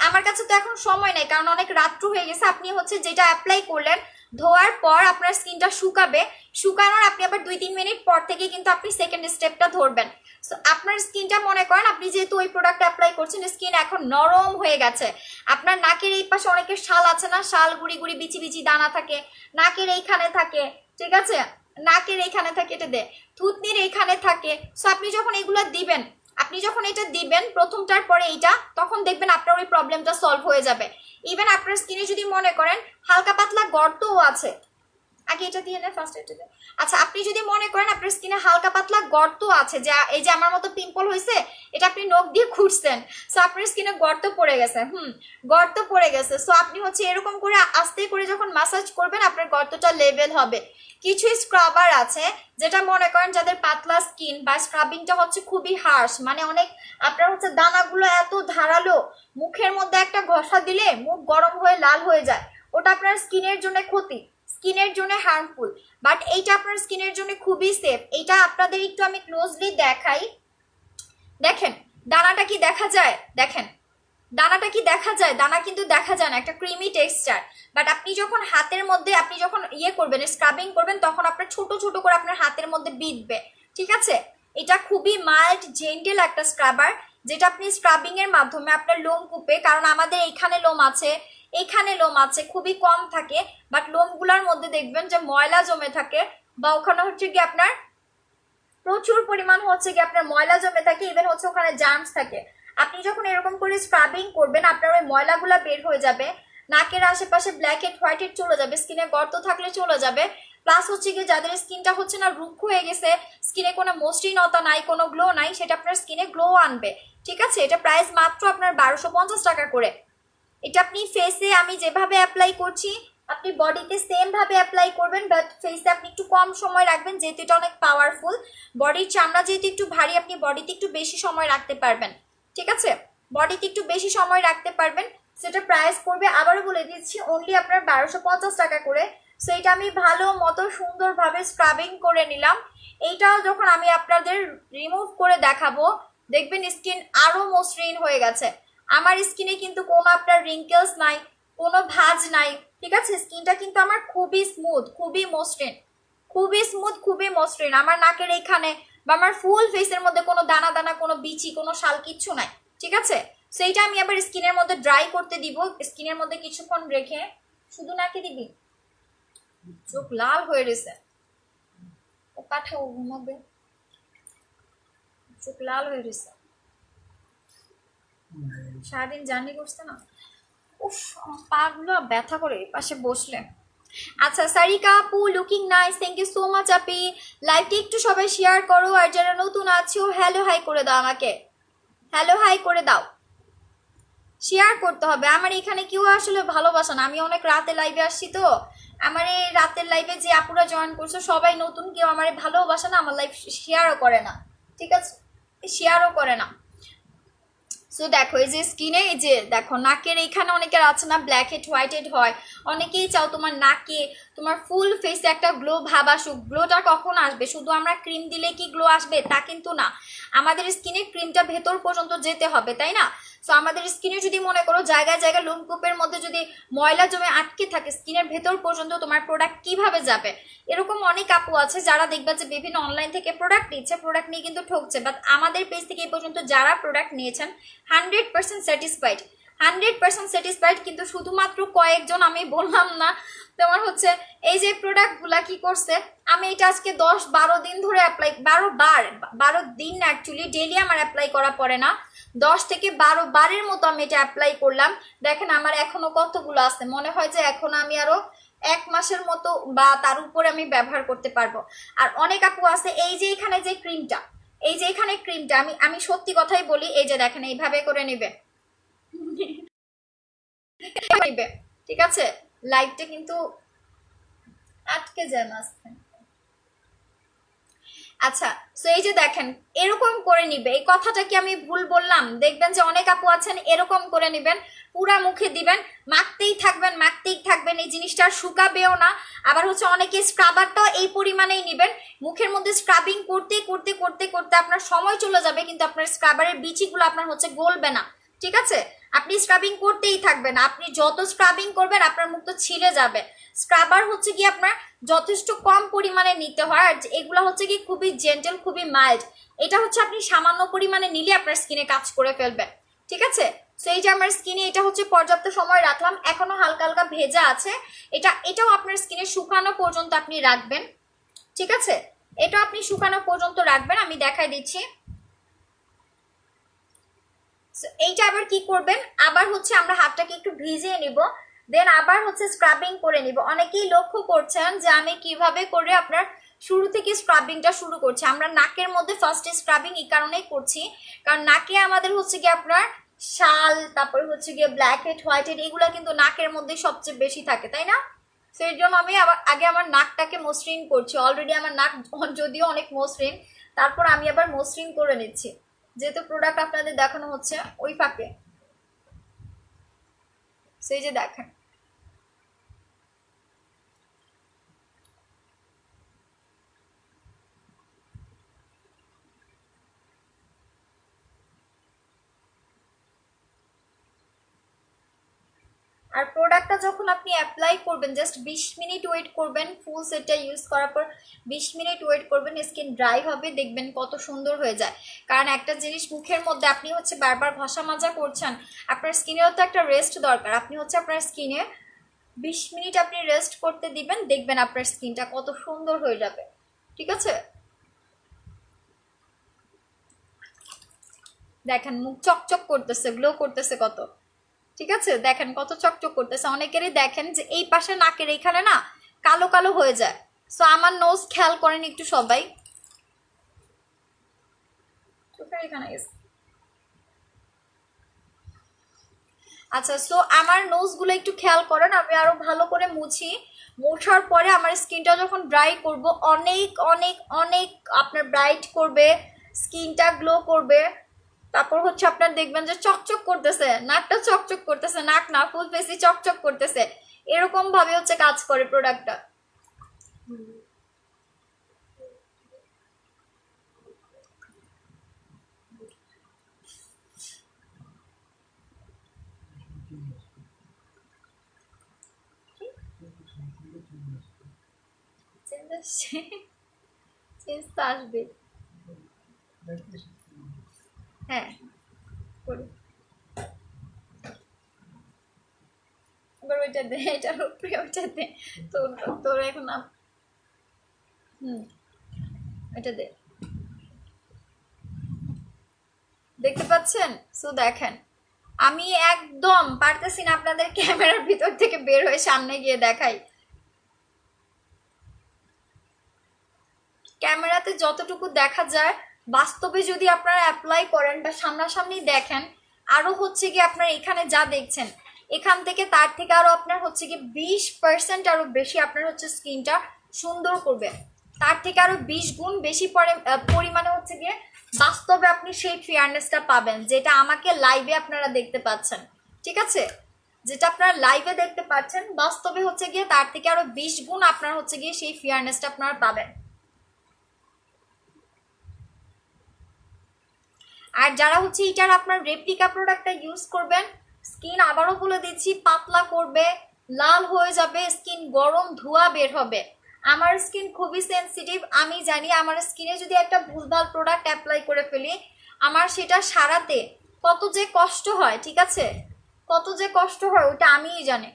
আমার কাছে তো এখন সময় নেই, কারণ অনেক রাত্র হয়ে গেছে। আপনি হচ্ছে যেটা অ্যাপ্লাই করলেন, ধোয়ার পর আপনার স্কিনটা শুকাবে, শুকানোর আপনি আবার 2-3 মিনিট পর থেকে কিন্তু আপনি সেকেন্ড স্টেপটা ধরবেন। সো আপনার স্কিনটা মনে করেন আপনি যেহেতু ওই প্রোডাক্ট অ্যাপ্লাই করছেন, স্কিন এখন নরম হয়ে গেছে। আপনার নাকের এই পাশে অনেকের শাল আছে না, শাল গুড়ি গুড়ি বিচি বিচি দানা থাকে, নাকের এইখানে থাকে, ঠিক আছে, নাকের এইখানে থাকে, এটা দে থুতনির এইখানে থাকে। সো আপনি যখন এগুলো দিবেন, আপনি যখন এটা দিবেন প্রথমটার পরে এইটা, তখন দেখবেন আপনার ওই প্রবলেমটা সলভ হয়ে যাবে। ইভেন আপনার স্কিনে যদি মনে করেন হালকা পাতলা গর্তও আছে, আগে এটা দিয়ে নেন, ফার্স্ট এটা দিয়ে। আচ্ছা আপনি যদি মনে করেন আপনার স্কিনে হালকা পাতলা গর্ত আছে, যা এই যে আমার মতো পিম্পল হয়েছে, এটা আপনি নখ দিয়ে খুঁজছেন, সো আপনার স্কিনে গর্ত পড়ে গেছে, গর্ত পড়ে গেছে। সো আপনি হচ্ছে এরকম করে আস্তে করে যখন ম্যাসাজ করবেন, আপনার গর্তটা লেভেল হবে। কিছু স্ক্রাবার আছে যেটা মনে করেন যাদের পাতলা স্কিন বা স্ক্রাবিংটা হচ্ছে খুবই হার্শ, মানে অনেক আপনার হচ্ছে দানাগুলো এত ধারালো, মুখের মধ্যে একটা ঘষা দিলে মুখ গরম হয়ে লাল হয়ে যায়, ওটা আপনার স্কিনের জন্য ক্ষতি। স্কিনের জন্য হার্মফুল, বাট এইটা আপনার স্কিনের জন্য খুবই সেফ। এইটা আপনাদের একটু আমি ক্লোজলি দেখাই। দেখেন দানাটা কি দেখা যায়, দেখেন দানাটা কি দেখা যায়, দানা কিন্তু দেখা যায় না, একটা ক্রিমি টেক্সচার। বাট আপনি যখন হাতের মধ্যে আপনি যখন করবেন, স্ক্রাবিং করবেন, তখন আপনার ছোট ছোট করে আপনার হাতের মধ্যে বিঁধবে, ঠিক আছে। এটা খুবই মাইল্ড জেন্টেল একটা স্ক্রাবার, যেটা আপনি স্ক্রাবিং এর মাধ্যমে আপনার লোমকূপে, কারণ আমাদের এইখানে লোম আছে, এইখানে লোম আছে, খুবই কম থাকে, বাট লোমগুলোর মধ্যে দেখবেন যে ময়লা জমে থাকে, বা ওখানে হচ্ছে কি আপনার প্রচুর পরিমাণ হচ্ছে কি আপনার ময়লা জমে থাকে, ইভেন হচ্ছে ওখানে জার্মস থাকে। আপনি যখন এরকম করে স্ক্রাবিং করবেন, আপনার ওই ময়লাগুলা বের হয়ে যাবে, নাকের আশেপাশে ব্ল্যাক হেড হোয়াইট হেড চলে যাবে, স্কিনে গর্ত থাকলে চলে যাবে। প্লাস হচ্ছে কি যাদের স্কিনটা হচ্ছে না রুক্ষ হয়ে গেছে, স্কিনে কোনো মসৃণতা নাই, কোনো গ্লো নাই, সেটা আপনার স্কিনে গ্লো আনবে, ঠিক আছে। এটা প্রাইস মাত্র আপনার 1250 টাকা করে। এটা আপনি ফেসে আমি যেভাবে অ্যাপ্লাই করছি আপনি বডিতে সেম ভাবে অ্যাপ্লাই করবেন, বাট ফেসে আপনি একটু কম সময় রাখবেন, যেহেতু এটা অনেক পাওয়ারফুল। বডির চামড়া যেহেতু একটু ভারী, আপনি বডিতে একটু বেশি সময় রাখতে পারবেন, ঠিক আছে, বডিতে একটু বেশি সময় রাখতে পারবেন। সেটা প্রাইস পড়বে, আবারও বলে দিচ্ছি, অনলি আপনার 1250 টাকা করে। সো এটা আমি ভালো মতো সুন্দরভাবে স্ক্রাবিং করে নিলাম। এইটাও যখন আমি আপনাদের রিমুভ করে দেখাবো, দেখবেন স্কিন আরো মসৃণ হয়ে গেছে। আমার স্কিনে কিন্তু কোনো আপনার রিঙ্কেলস নাই, কোনো ভাঁজ নাই, ঠিক আছে। স্কিনটা কিন্তু আমার খুবই স্মুথ, খুবই মসৃণ, খুবই স্মুথ, খুবই মসৃণ। আমার নাকের এইখানে বা আমার ফুল ফেসের মধ্যে কোনো দানা দানা, কোনো বিচি, কোনো শাল কিচ্ছু নাই, ঠিক আছে। সেইটা আমি আবার স্কিনের মধ্যে ড্রাই করতে দিব, স্কিনের মধ্যে কিছুক্ষণ রেখে। শুধু নাকে দিবি, চোখ লাল হয়ে রয়েছে, ও পাঠাও ঘুমাবে, চোখ লাল হয়ে রয়েছে, সারাদিন জার্নি করছে না, উফ পা গুলো ব্যথা করে পাশে বসলে। আচ্ছা সারিকা আপু looking nice, thank you so much আপি। লাইভটি একটু সবাই শেয়ার করো, আর যারা নতুন আছো হ্যালো হাই করে দাও, আমাকে হ্যালো হাই করে দাও, শেয়ার করতে হবে। আমার এখানে কেউ আসলে ভালোবাসা না, আমি অনেক রাতে লাইভে আসছি তো, আমার এই রাতের লাইভে যে আপুরা জয়েন করছো সবাই নতুন, কেউ আমার ভালোবাসা না, আমার লাইভ শেয়ারও করে না, ঠিক আছে, শেয়ারও করে না। সো দেখো এই যে স্কিনে, এই যে দেখো নাকের এইখানে অনেকের আছে না ব্ল্যাক হেড হোয়াইট হেড হয়, অনেকেই চাও তোমার নাকে তোমার ফুল ফেসে একটা গ্লো ভাব আসুক। গ্লোটা কখন আসবে? শুধু আমরা ক্রিম দিলে কি গ্লো আসবে তা কিন্তু না, আমাদের স্কিনে ক্রিমটা ভেতর পর্যন্ত যেতে হবে, তাই না। সো আমাদের স্কিনে যদি মনে করো জায়গায় জায়গায় লোমকূপের মধ্যে যদি ময়লা জমে আটকে থাকে, স্কিনের ভেতর পর্যন্ত তোমার প্রোডাক্ট কিভাবে যাবে? এরকম অনেক আপু আছে যারা দেখবে যে বিভিন্ন অনলাইন থেকে প্রোডাক্ট নিচ্ছে, প্রোডাক্ট নিয়ে কিন্তু ঠকছে, বাট আমাদের পেজ থেকে এই পর্যন্ত যারা প্রোডাক্ট নিয়েছেন 100% স্যাটিসফাইড, 100% স্যাটিসফাইড। কিন্তু শুধুমাত্র কয়েকজন, আমি বললাম না তোমার হচ্ছে এই যে প্রোডাক্টগুলা কি করছে, আমি এটা আজকে 10-12 দিন ধরে অ্যাপ্লাই, 12 দিন অ্যাকচুয়ালি, ডেইলি আমার অ্যাপ্লাই করা পড়ে না, 10 থেকে 12 বারের মতো আমি এটা অ্যাপ্লাই করলাম। দেখেন আমার এখনো কতগুলো আছে, মনে হয় যে এখন আমি আরো 1 মাসের মতো বা তার উপরে আমি ব্যবহার করতে পারবো। আর অনেক আপু আছে এই যে এখানে যে ক্রিমটা, এই যে এখানে ক্রিমটা, আমি সত্যি কথাই বলি, এই যে দেখেন এইভাবে করে নিবে, ঠিক আছে, লাইটটা কিন্তু আটকে যায় মাঝখানে। আচ্ছা সো এই যে দেখেন এরকম করে নিবে, এই কথাটা কি আমি ভুল বললাম? দেখবেন যে অনেক আপু আছেন এরকম করে নিবেন, পুরা মুখে দিবেন, মাখতেই থাকবেন, মাখতেই থাকবেন, এই জিনিসটা শুকাবেও না। আবার হচ্ছে অনেকে স্ক্রাবারটাও এই পরিমাণেই নিবেন, মুখের মধ্যে স্ক্রাবিং করতে করতে করতে করতে আপনার সময় চলে যাবে, কিন্তু আপনার স্ক্রাবারের বিচিগুলো আপনার হচ্ছে গলবে না, ঠিক আছে। আপনি স্ক্রাবিং করতেই থাকবেন, আপনি যত স্ক্রাবিং করবেন আপনার মুখ তো ছিলে যাবে। স্ক্রাবার হচ্ছে কি আপনার যথেষ্ট কম পরিমাণে নিতে হয়, আর এগুলো হচ্ছে কি খুবই জেন্টেল, খুবই মাইল্ড। এটা হচ্ছে আপনি সামান্য পরিমাণে নিলে আপনার স্কিনে কাজ করে ফেলবে, ঠিক আছে। সো এই যে আমার স্কিনে এটা হচ্ছে পর্যাপ্ত সময় রাখলাম, এখনো হালকা হালকা ভেজা আছে, এটাও আপনার স্কিনে শুকানো পর্যন্ত আপনি রাখবেন, ঠিক আছে, এটা আপনি শুকানো পর্যন্ত রাখবেন। আমি দেখাই দিচ্ছি। এইটা আবার কি করবেন, আবার হচ্ছে আমরা হাতটাকে একটু ভিজিয়ে নিব, দেন আবার হচ্ছে স্ক্রাবিং করে নিব। অনেকেই লক্ষ্য করছেন যে আমি কিভাবে করে আপনার শুরু থেকে স্ক্রাবিংটা শুরু করছি। আমরা নাকের মধ্যে ফার্স্টে স্ক্রাবিং এই কারণেই করছি, কারণ নাকে আমাদের হচ্ছে কি আপনার শাল, তারপরে হচ্ছে গিয়ে ব্ল্যাক হেড হোয়াইট হেড, এগুলো কিন্তু নাকের মধ্যে সবচেয়ে বেশি থাকে, তাই না। সেই জন্য আমি আবার আগে আমার নাকটাকে মসৃণ করছি, অলরেডি আমার নাক যদিও অনেক মসৃণ, তারপর আমি আবার মসৃণ করে নিচ্ছি, যেহেতু প্রোডাক্ট আপনাদের দেখানো হচ্ছে ওই ফাঁকে। সেই যে দেখেন আর প্রোডাক্টটা যখন আপনি অ্যাপ্লাই করবেন জাস্ট 20 মিনিট ওয়েট করবেন, ফুল সেটটা ইউজ করার পর 20 মিনিট ওয়েট করবেন, স্কিন ড্রাই হবে, দেখবেন কত সুন্দর হয়ে যায়। কারণ একটা জিনিস মুখের মধ্যে আপনি হচ্ছে বারবার ঘষা মাজা করছেন, আপনার স্কিনেরও তো একটা রেস্ট দরকার। আপনি হচ্ছে আপনার স্কিনে 20 মিনিট আপনি রেস্ট করতে দিবেন, দেখবেন আপনার স্কিনটা কত সুন্দর হয়ে যাবে। ঠিক আছে, দেখেন মুখ চকচক করতেছে, গ্লো করতেছে কত। ঠিক আছে, দেখেন কত চকচক করতেছে। অনেকেরই দেখেন যে এই পাশে নাকের এইখানে না কালো কালো হয়ে যায়। সো আমার নোজ খেয়াল করেন একটু সবাই, চোখের এখানে গেছে। আচ্ছা, সো আমার নোজগুলো একটু খেয়াল করেন, আমি আরো ভালো করে মুছি। মোছার পরে আমার স্কিনটা যখন ড্রাই করব, অনেক অনেক অনেক আপনার ব্রাইট করবে, স্কিনটা গ্লো করবে। তারপর হচ্ছে আপনার দেখবেন যে চকচক করতেছে, নাকটা চকচক করতেছে, নাক না ফুল ফেসি চকচক করতেছে। এরকম ভাবে হচ্ছে কাজ করে প্রোডাক্টটা। চেঞ্জ তো আসবে। হ্যাঁ, করি। এবার ওইটা দে, এটার উপরে ওইটা দে। তোর তোর এখন এটা দে। দেখতে পাচ্ছেন? সো দেখেন আমি একদম পারতেছি না আপনাদের ক্যামেরার ভিতর থেকে বের হয়ে সামনে গিয়ে দেখাই। ক্যামেরাতে যতটুকু দেখা যায়, বাস্তবে যদি আপনারা অ্যাপ্লাই করেন বা সামনাসামনি দেখেন, আরো হচ্ছে কি আপনার এখানে যা দেখছেন এখান থেকে তার থেকে আরো আপনার হচ্ছে কি 20% আরো বেশি আপনার হচ্ছে স্কিনটা সুন্দর করবে। তার থেকে আরো 20 গুণ বেশি পরিমাণে হচ্ছে গিয়ে বাস্তবে আপনি সেই ফেয়ারনেসটা পাবেন, যেটা আমাকে লাইভে আপনারা দেখতে পাচ্ছেন। ঠিক আছে, যেটা আপনারা লাইভে দেখতে পাচ্ছেন, বাস্তবে হচ্ছে গিয়ে তার থেকে আরো 20 গুণ আপনার হচ্ছে গিয়ে সেই ফেয়ারনেসটা আপনারা পাবেন। আর যারা হচ্ছে এটার আপনার রেপ্লিকা প্রোডাক্টটা ইউজ করবেন, স্কিন আবারও বলে দিচ্ছি পাতলা করবে, লাল হয়ে যাবে, স্কিন গরম ধোঁয়া বের হবে। আমার স্কিন খুবই সেনসিটিভ, আমি জানি আমার স্কিনে যদি একটা ভুলভাল প্রোডাক্ট অ্যাপ্লাই করে ফেলি, আমার সেটা সারাতে কত যে কষ্ট হয়। ঠিক আছে, কত যে কষ্ট হয় ওটা আমিই জানি।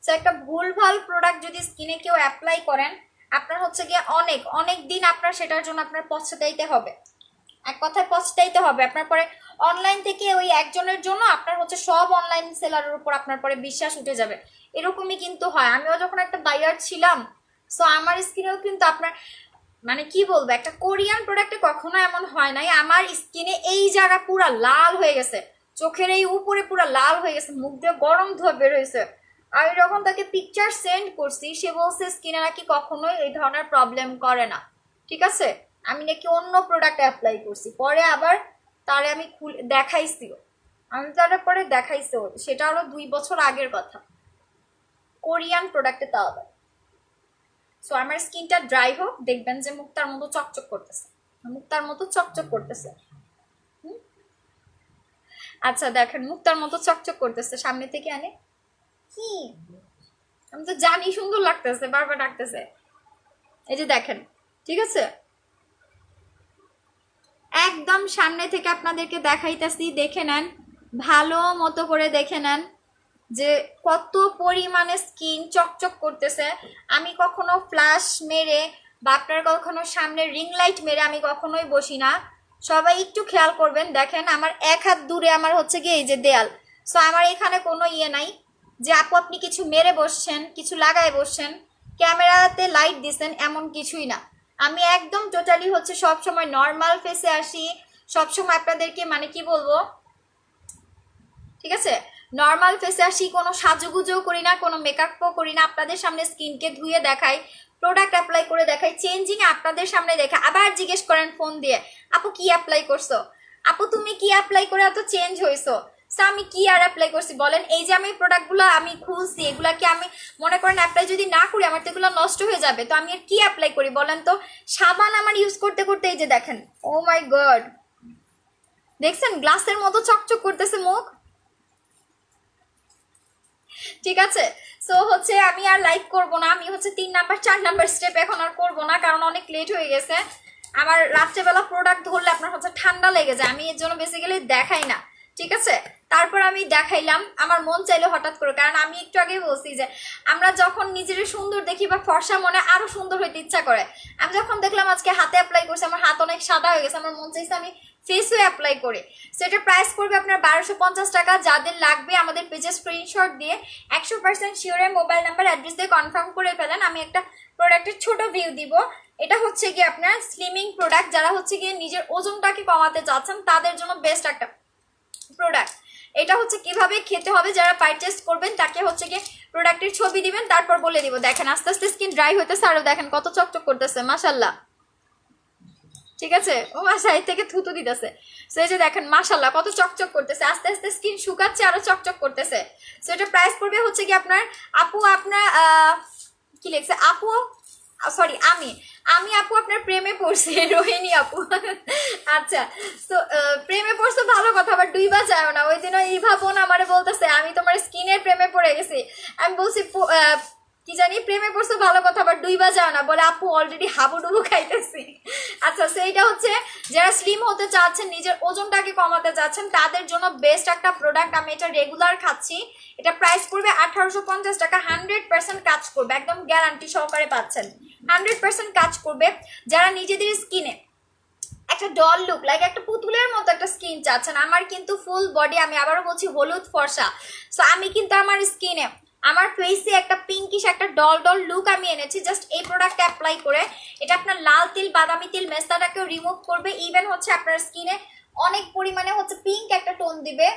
সো একটা ভুলভাল প্রোডাক্ট যদি স্কিনে কেউ অ্যাপ্লাই করেন, আপনার হচ্ছে গিয়ে অনেক অনেক দিন আপনার সেটার জন্য আপনার পশ্চাতাইতে হবে। এক কথায় পস্তাইতে হবে আপনার। পরে অনলাইন থেকে ওই একজনের জন্য আপনার হচ্ছে সব অনলাইন সেলারের উপর আপনার পরে বিশ্বাস উঠে যাবে। এরকমই কিন্তু হয়। আমিও যখন একটা বায়ার ছিলাম, সো আমার স্কিনেও কিন্তু আপনার মানে কি বলবো, একটা কোরিয়ান প্রোডাক্টে কখনো এমন হয় নাই। আমার স্কিনে এই জায়গা পুরা লাল হয়ে গেছে, চোখের এই উপরে পুরা লাল হয়ে গেছে, মুখ দিয়ে গরম ধোয়া বের হয়েছে। আমি যখন তাকে পিকচার সেন্ড করছি, সে বলছে স্কিনে নাকি কখনোই এই ধরনের প্রবলেম করে না। ঠিক আছে, আমি নাকি অন্য প্রোডাক্ট অ্যাপ্লাই করছি, পরে আবার তারে আমি দেখাইছিও, আমি তারে পরে দেখাইছিও, সেটা আরো 2 বছর আগের কথা, কোরিয়ান প্রোডাক্টে তাও আবার। সো আমার স্কিনটা ড্রাই হোক, দেখবেন যে মুক্তার মতো চকচক করতেছে, মুক্তার মতো চকচক করতেছে। আচ্ছা দেখেন মুক্তার মতো চকচক করতেছে, সামনে থেকে আনে কি, আমি তো জানি সুন্দর লাগতেছে, বারবার ডাকতেছে। এই যে দেখেন, ঠিক আছে, একদম সামনে থেকে আপনাদেরকে দেখাইতেছি, দেখে নেন, ভালো মতো করে দেখে নেন যে কত পরিমাণে স্কিন চকচক করতেছে। আমি কখনো ফ্ল্যাশ মেরে বা আপনার কখনো সামনে রিং লাইট মেরে আমি কখনোই বসি না। সবাই একটু খেয়াল করবেন, দেখেন আমার 1 হাত দূরে আমার হচ্ছে গিয়ে এই যে দেয়াল। সো আমার এখানে কোনো ইয়ে নাই যে আপু আপনি কিছু মেরে বসছেন, কিছু লাগায় বসছেন, ক্যামেরাতে লাইট দিছেন, এমন কিছুই না। আমি একদম টোটালি হচ্ছে সবসময় নর্মাল ফেসে আসি, সবসময় আপনাদেরকে মানে কি বলবো, ঠিক আছে, নর্মাল ফেসে আসি, কোনো সাজুগুজোও করি না, কোনো মেকআপও করি না, আপনাদের সামনে স্কিনকে ধুয়ে দেখাই, প্রোডাক্ট অ্যাপ্লাই করে দেখাই, চেঞ্জিং আপনাদের সামনে দেখা, আবার জিজ্ঞেস করেন ফোন দিয়ে আপু কি অ্যাপ্লাই করছো, আপু তুমি কি অ্যাপ্লাই করে এত চেঞ্জ হয়েছো। সো আমি কি আর অ্যাপ্লাই করছি বলেন, এই যে আমি প্রোডাক্টগুলো আমি খুলছি, এগুলাকে আমি মনে করেন অ্যাপ্লাই যদি না করি আমার তো এগুলো নষ্ট হয়ে যাবে, তো আমি আর কি অ্যাপ্লাই করি বলেন তো। সাবান আমার ইউজ করতে করতে এই যে দেখেন, ও মাই গড, দেখছেন গ্লাসের মতো চকচক করতেছে মুখ। ঠিক আছে। সো হচ্ছে আমি আর লাইভ করব না, আমি হচ্ছে 3 নাম্বার 4 নাম্বার স্টেপ এখন আর করব না, কারণ অনেক লেট হয়ে গেছে। আমার রাত্রেবেলা প্রোডাক্ট ধরলে আপনার হচ্ছে ঠান্ডা লেগে যায়, আমি এর জন্য বেসিক্যালি দেখাই না। ঠিক আছে, তারপর আমি দেখাইলাম, আমার মন চাইলো হঠাৎ করে, কারণ আমি একটু আগেই বলছি যে আমরা যখন নিজের সুন্দর দেখি বা ফর্সা মনে আরো সুন্দর হইতে ইচ্ছা করে। আমি যখন দেখলাম আজকে হাতে অ্যাপ্লাই করছি, আমার হাত অনেক সাদা হয়ে গেছে, আমার মন চাইছে আমি ফেসও অ্যাপ্লাই করি। সো এটা প্রাইস পড়বে আপনার 1250 টাকা। যাদের লাগবে আমাদের পেজে স্ক্রিনশট দিয়ে 100% শিওরে মোবাইল নাম্বার অ্যাড্রেস দিয়ে কনফার্ম করে ফেলেন। আমি একটা প্রোডাক্টের ছোট ভিউ দিব। এটা হচ্ছে গিয়ে আপনার স্লিমিং প্রোডাক্ট, যারা হচ্ছে গিয়ে নিজের ওজনটাকে কমাতে চাচ্ছেন তাদের জন্য বেস্ট একটা প্রোডাক্ট। এটা হচ্ছে কিভাবে খেতে হবে, যারা পারচেস করবেন তাকে হচ্ছে গিয়ে প্রোডাক্টের ছবি দিবেন, তারপর বলে দিব। দেখেন আস্তে আস্তে স্কিন ড্রাই হইতেছে, আরো দেখেন কত চকচক করতেছে, মাশাল্লাহ। ঠিক আছে, ও সাইড থেকে থুতু দিতেছে। সো এই যে দেখেন মাশাল্লাহ কত চকচক করতেছে, আস্তে আস্তে স্কিন শুকাচ্ছে, আরো চকচক করতেছে। সো এটা প্রাইস পড়বে হচ্ছে কি আপনার আপু, আপনার কি লিখছে আপু, সরি আমি আপু আপনার প্রেমে পড়ছি, রোহিণী আপু। আচ্ছা, তো প্রেমে পড়ছো ভালো কথা, আবার ডুইবা যায় না। ওই দিন এই ভাবন আমারে বলতেছে আমি তোমার স্কিনের প্রেমে পড়ে গেছি। আমি বলছি কি জানি প্রেমে পড়ছো ভালো কথা, আবার ডুইবা যায় না, বলে আপু অলরেডি হাবুডুবু খাইতেছি। আচ্ছা, সেইটা হচ্ছে যারা স্লিম হতে চাচ্ছেন, নিজের ওজনটাকে কমাতে চাচ্ছেন তাদের জন্য বেস্ট একটা প্রোডাক্ট। আমি এটা রেগুলার খাচ্ছি। এটা প্রাইস পড়বে 1850 টাকা। 100% কাজ করবে, একদম গ্যারান্টি সহকারে পাচ্ছেন। 100% কাজ করবে। যারা নিজেদের স্কিনে একটা ডল লুক, লাইক একটা পুতুলের মতো একটা স্কিন চাচ্ছেন, আমার কিন্তু ফুল বডি, আমি আবারও বলছি হলুদ ফর্সা। সো আমি কিন্তু আমার স্কিনে, আমার ফেসে একটা পিঙ্কিশ একটা ডল ডল লুক আমি এনেছি জাস্ট এই প্রোডাক্ট অ্যাপ্লাই করে। এটা আপনার লাল তিল, বাদামি তিল, মেস্তাটাকেও রিমুভ করবে। ইভেন হচ্ছে আপনার স্কিনে অনেক পরিমাণে হচ্ছে পিঙ্ক একটা টোন দিবে,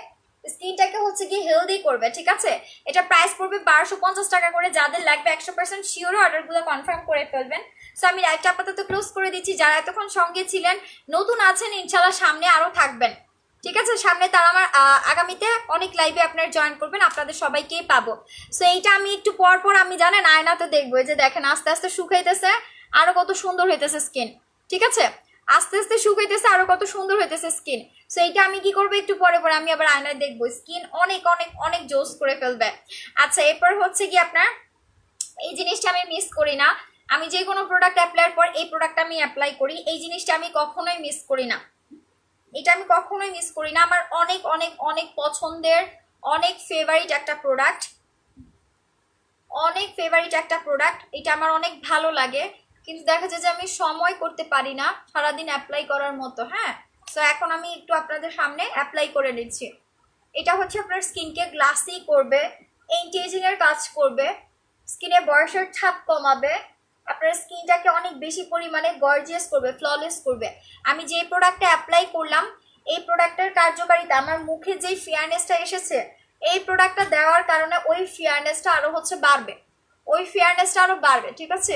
স্কিনটাকে হচ্ছে গিয়ে হেলদি করবে। ঠিক আছে, এটা প্রাইস পড়বে 1250 টাকা করে। যাদের লাগবে 100% শিওর অর্ডারগুলো কনফার্ম করে ফেলবেন। সো আমি লাইভটা আপাতত ক্লোজ করে দিচ্ছি। যারা এতক্ষণ সঙ্গে ছিলেন, নতুন আছেন, ইনশাল্লাহ সামনে আরো থাকবেন। ঠিক আছে, সামনে তারা আমার আগামীতে অনেক লাইভে আপনার জয়েন করবেন, আপনাদের সবাইকেই পাবো। সো এইটা আমি একটু পর পর আমি জানেন আয়নাতে দেখবো, যে দেখেন আস্তে আস্তে শুকাইতেছে, আরো কত সুন্দর হইতেছে স্কিন। ঠিক আছে, আস্তে আস্তে শুকাইতেছে, আরো কত সুন্দর হইতেছে স্কিন। সো এইটা আমি কি করবো, একটু পরে পরে আমি আবার আয়নায় দেখবো, স্কিন অনেক অনেক অনেক জোস করে ফেলবে। আচ্ছা, এরপর হচ্ছে কি আপনার এই জিনিসটা আমি মিস করি না। আমি যে কোনো প্রোডাক্ট অ্যাপ্লাইয়ের পর এই প্রোডাক্ট আমি অ্যাপ্লাই করি, এই জিনিসটা আমি কখনোই মিস করি না। এটা আমি কখনোই মিস করি না। আমার অনেক অনেক অনেক পছন্দের, অনেক ফেভারিট একটা প্রোডাক্ট, অনেক ফেভারিট একটা প্রোডাক্ট। এটা আমার অনেক ভালো লাগে, কিন্তু দেখা যায় যে আমি সময় করতে পারি না সারাদিন অ্যাপ্লাই করার মতো। হ্যাঁ, সো এখন আমি একটু আপনাদের সামনে অ্যাপ্লাই করে নিচ্ছি। এটা হচ্ছে আপনার স্কিনকে গ্লাসি করবে, এন্টিএজিং এর কাজ করবে, স্কিনে বয়সের ছাপ কমাবে, আপনার স্কিনটাকে অনেক বেশি পরিমাণে গর্জিয়াস করবে, ফ্ললেস করবে। আমি যে প্রোডাক্টটা অ্যাপ্লাই করলাম, এই প্রোডাক্টের কার্যকারিতা, আমার মুখে যেই ফেয়ারনেসটা এসেছে এই প্রোডাক্টটা দেওয়ার কারণে ওই ফেয়ারনেসটা আরো হচ্ছে বাড়বে, ওই ফেয়ারনেসটা আরো বাড়বে। ঠিক আছে,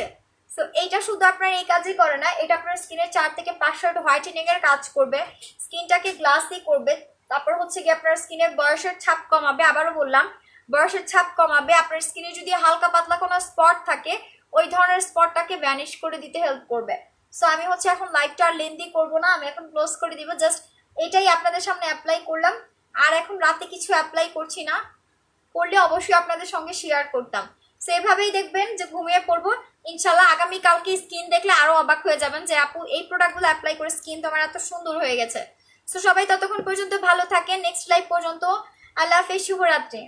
সো এইটা শুধু আপনার এই কাজই করে না, এটা আপনার স্কিনের 4 থেকে 5 হোয়াইটেনিং এর কাজ করবে, স্কিনটাকে গ্লাসি করবে। তারপর হচ্ছে কি আপনার স্কিনের বয়সের ছাপ কমাবে, আবারও বললাম বয়সের ছাপ কমাবে। আপনার স্কিনে যদি হালকা পাতলা কোনো স্পট থাকে, ওই ধরনের স্পটটাকে ভ্যানিশ করে দিতে হেল্প করবে। সো আমি হচ্ছে এখন লাইভটা আর লেন্দি করবো না, আমি এখন ক্লোজ করে দিব। জাস্ট এটাই আপনাদের সামনে অ্যাপ্লাই করলাম, আর এখন রাতে কিছু অ্যাপ্লাই করছি না, করলে অবশ্যই আপনাদের সঙ্গে শেয়ার করতাম। সো এভাবেই দেখবেন যে ঘুমিয়ে পড়বো ইনশাল্লাহ। আগামীকালকে স্কিন দেখলে আরো অবাক হয়ে যাবেন যে আপু এই প্রোডাক্টগুলো অ্যাপ্লাই করে স্কিন তোমার এত সুন্দর হয়ে গেছে। সো সবাই ততক্ষণ পর্যন্ত ভালো থাকেন, নেক্সট লাইভ পর্যন্ত আল্লাহ হাফেজ, শুভরাত্রি।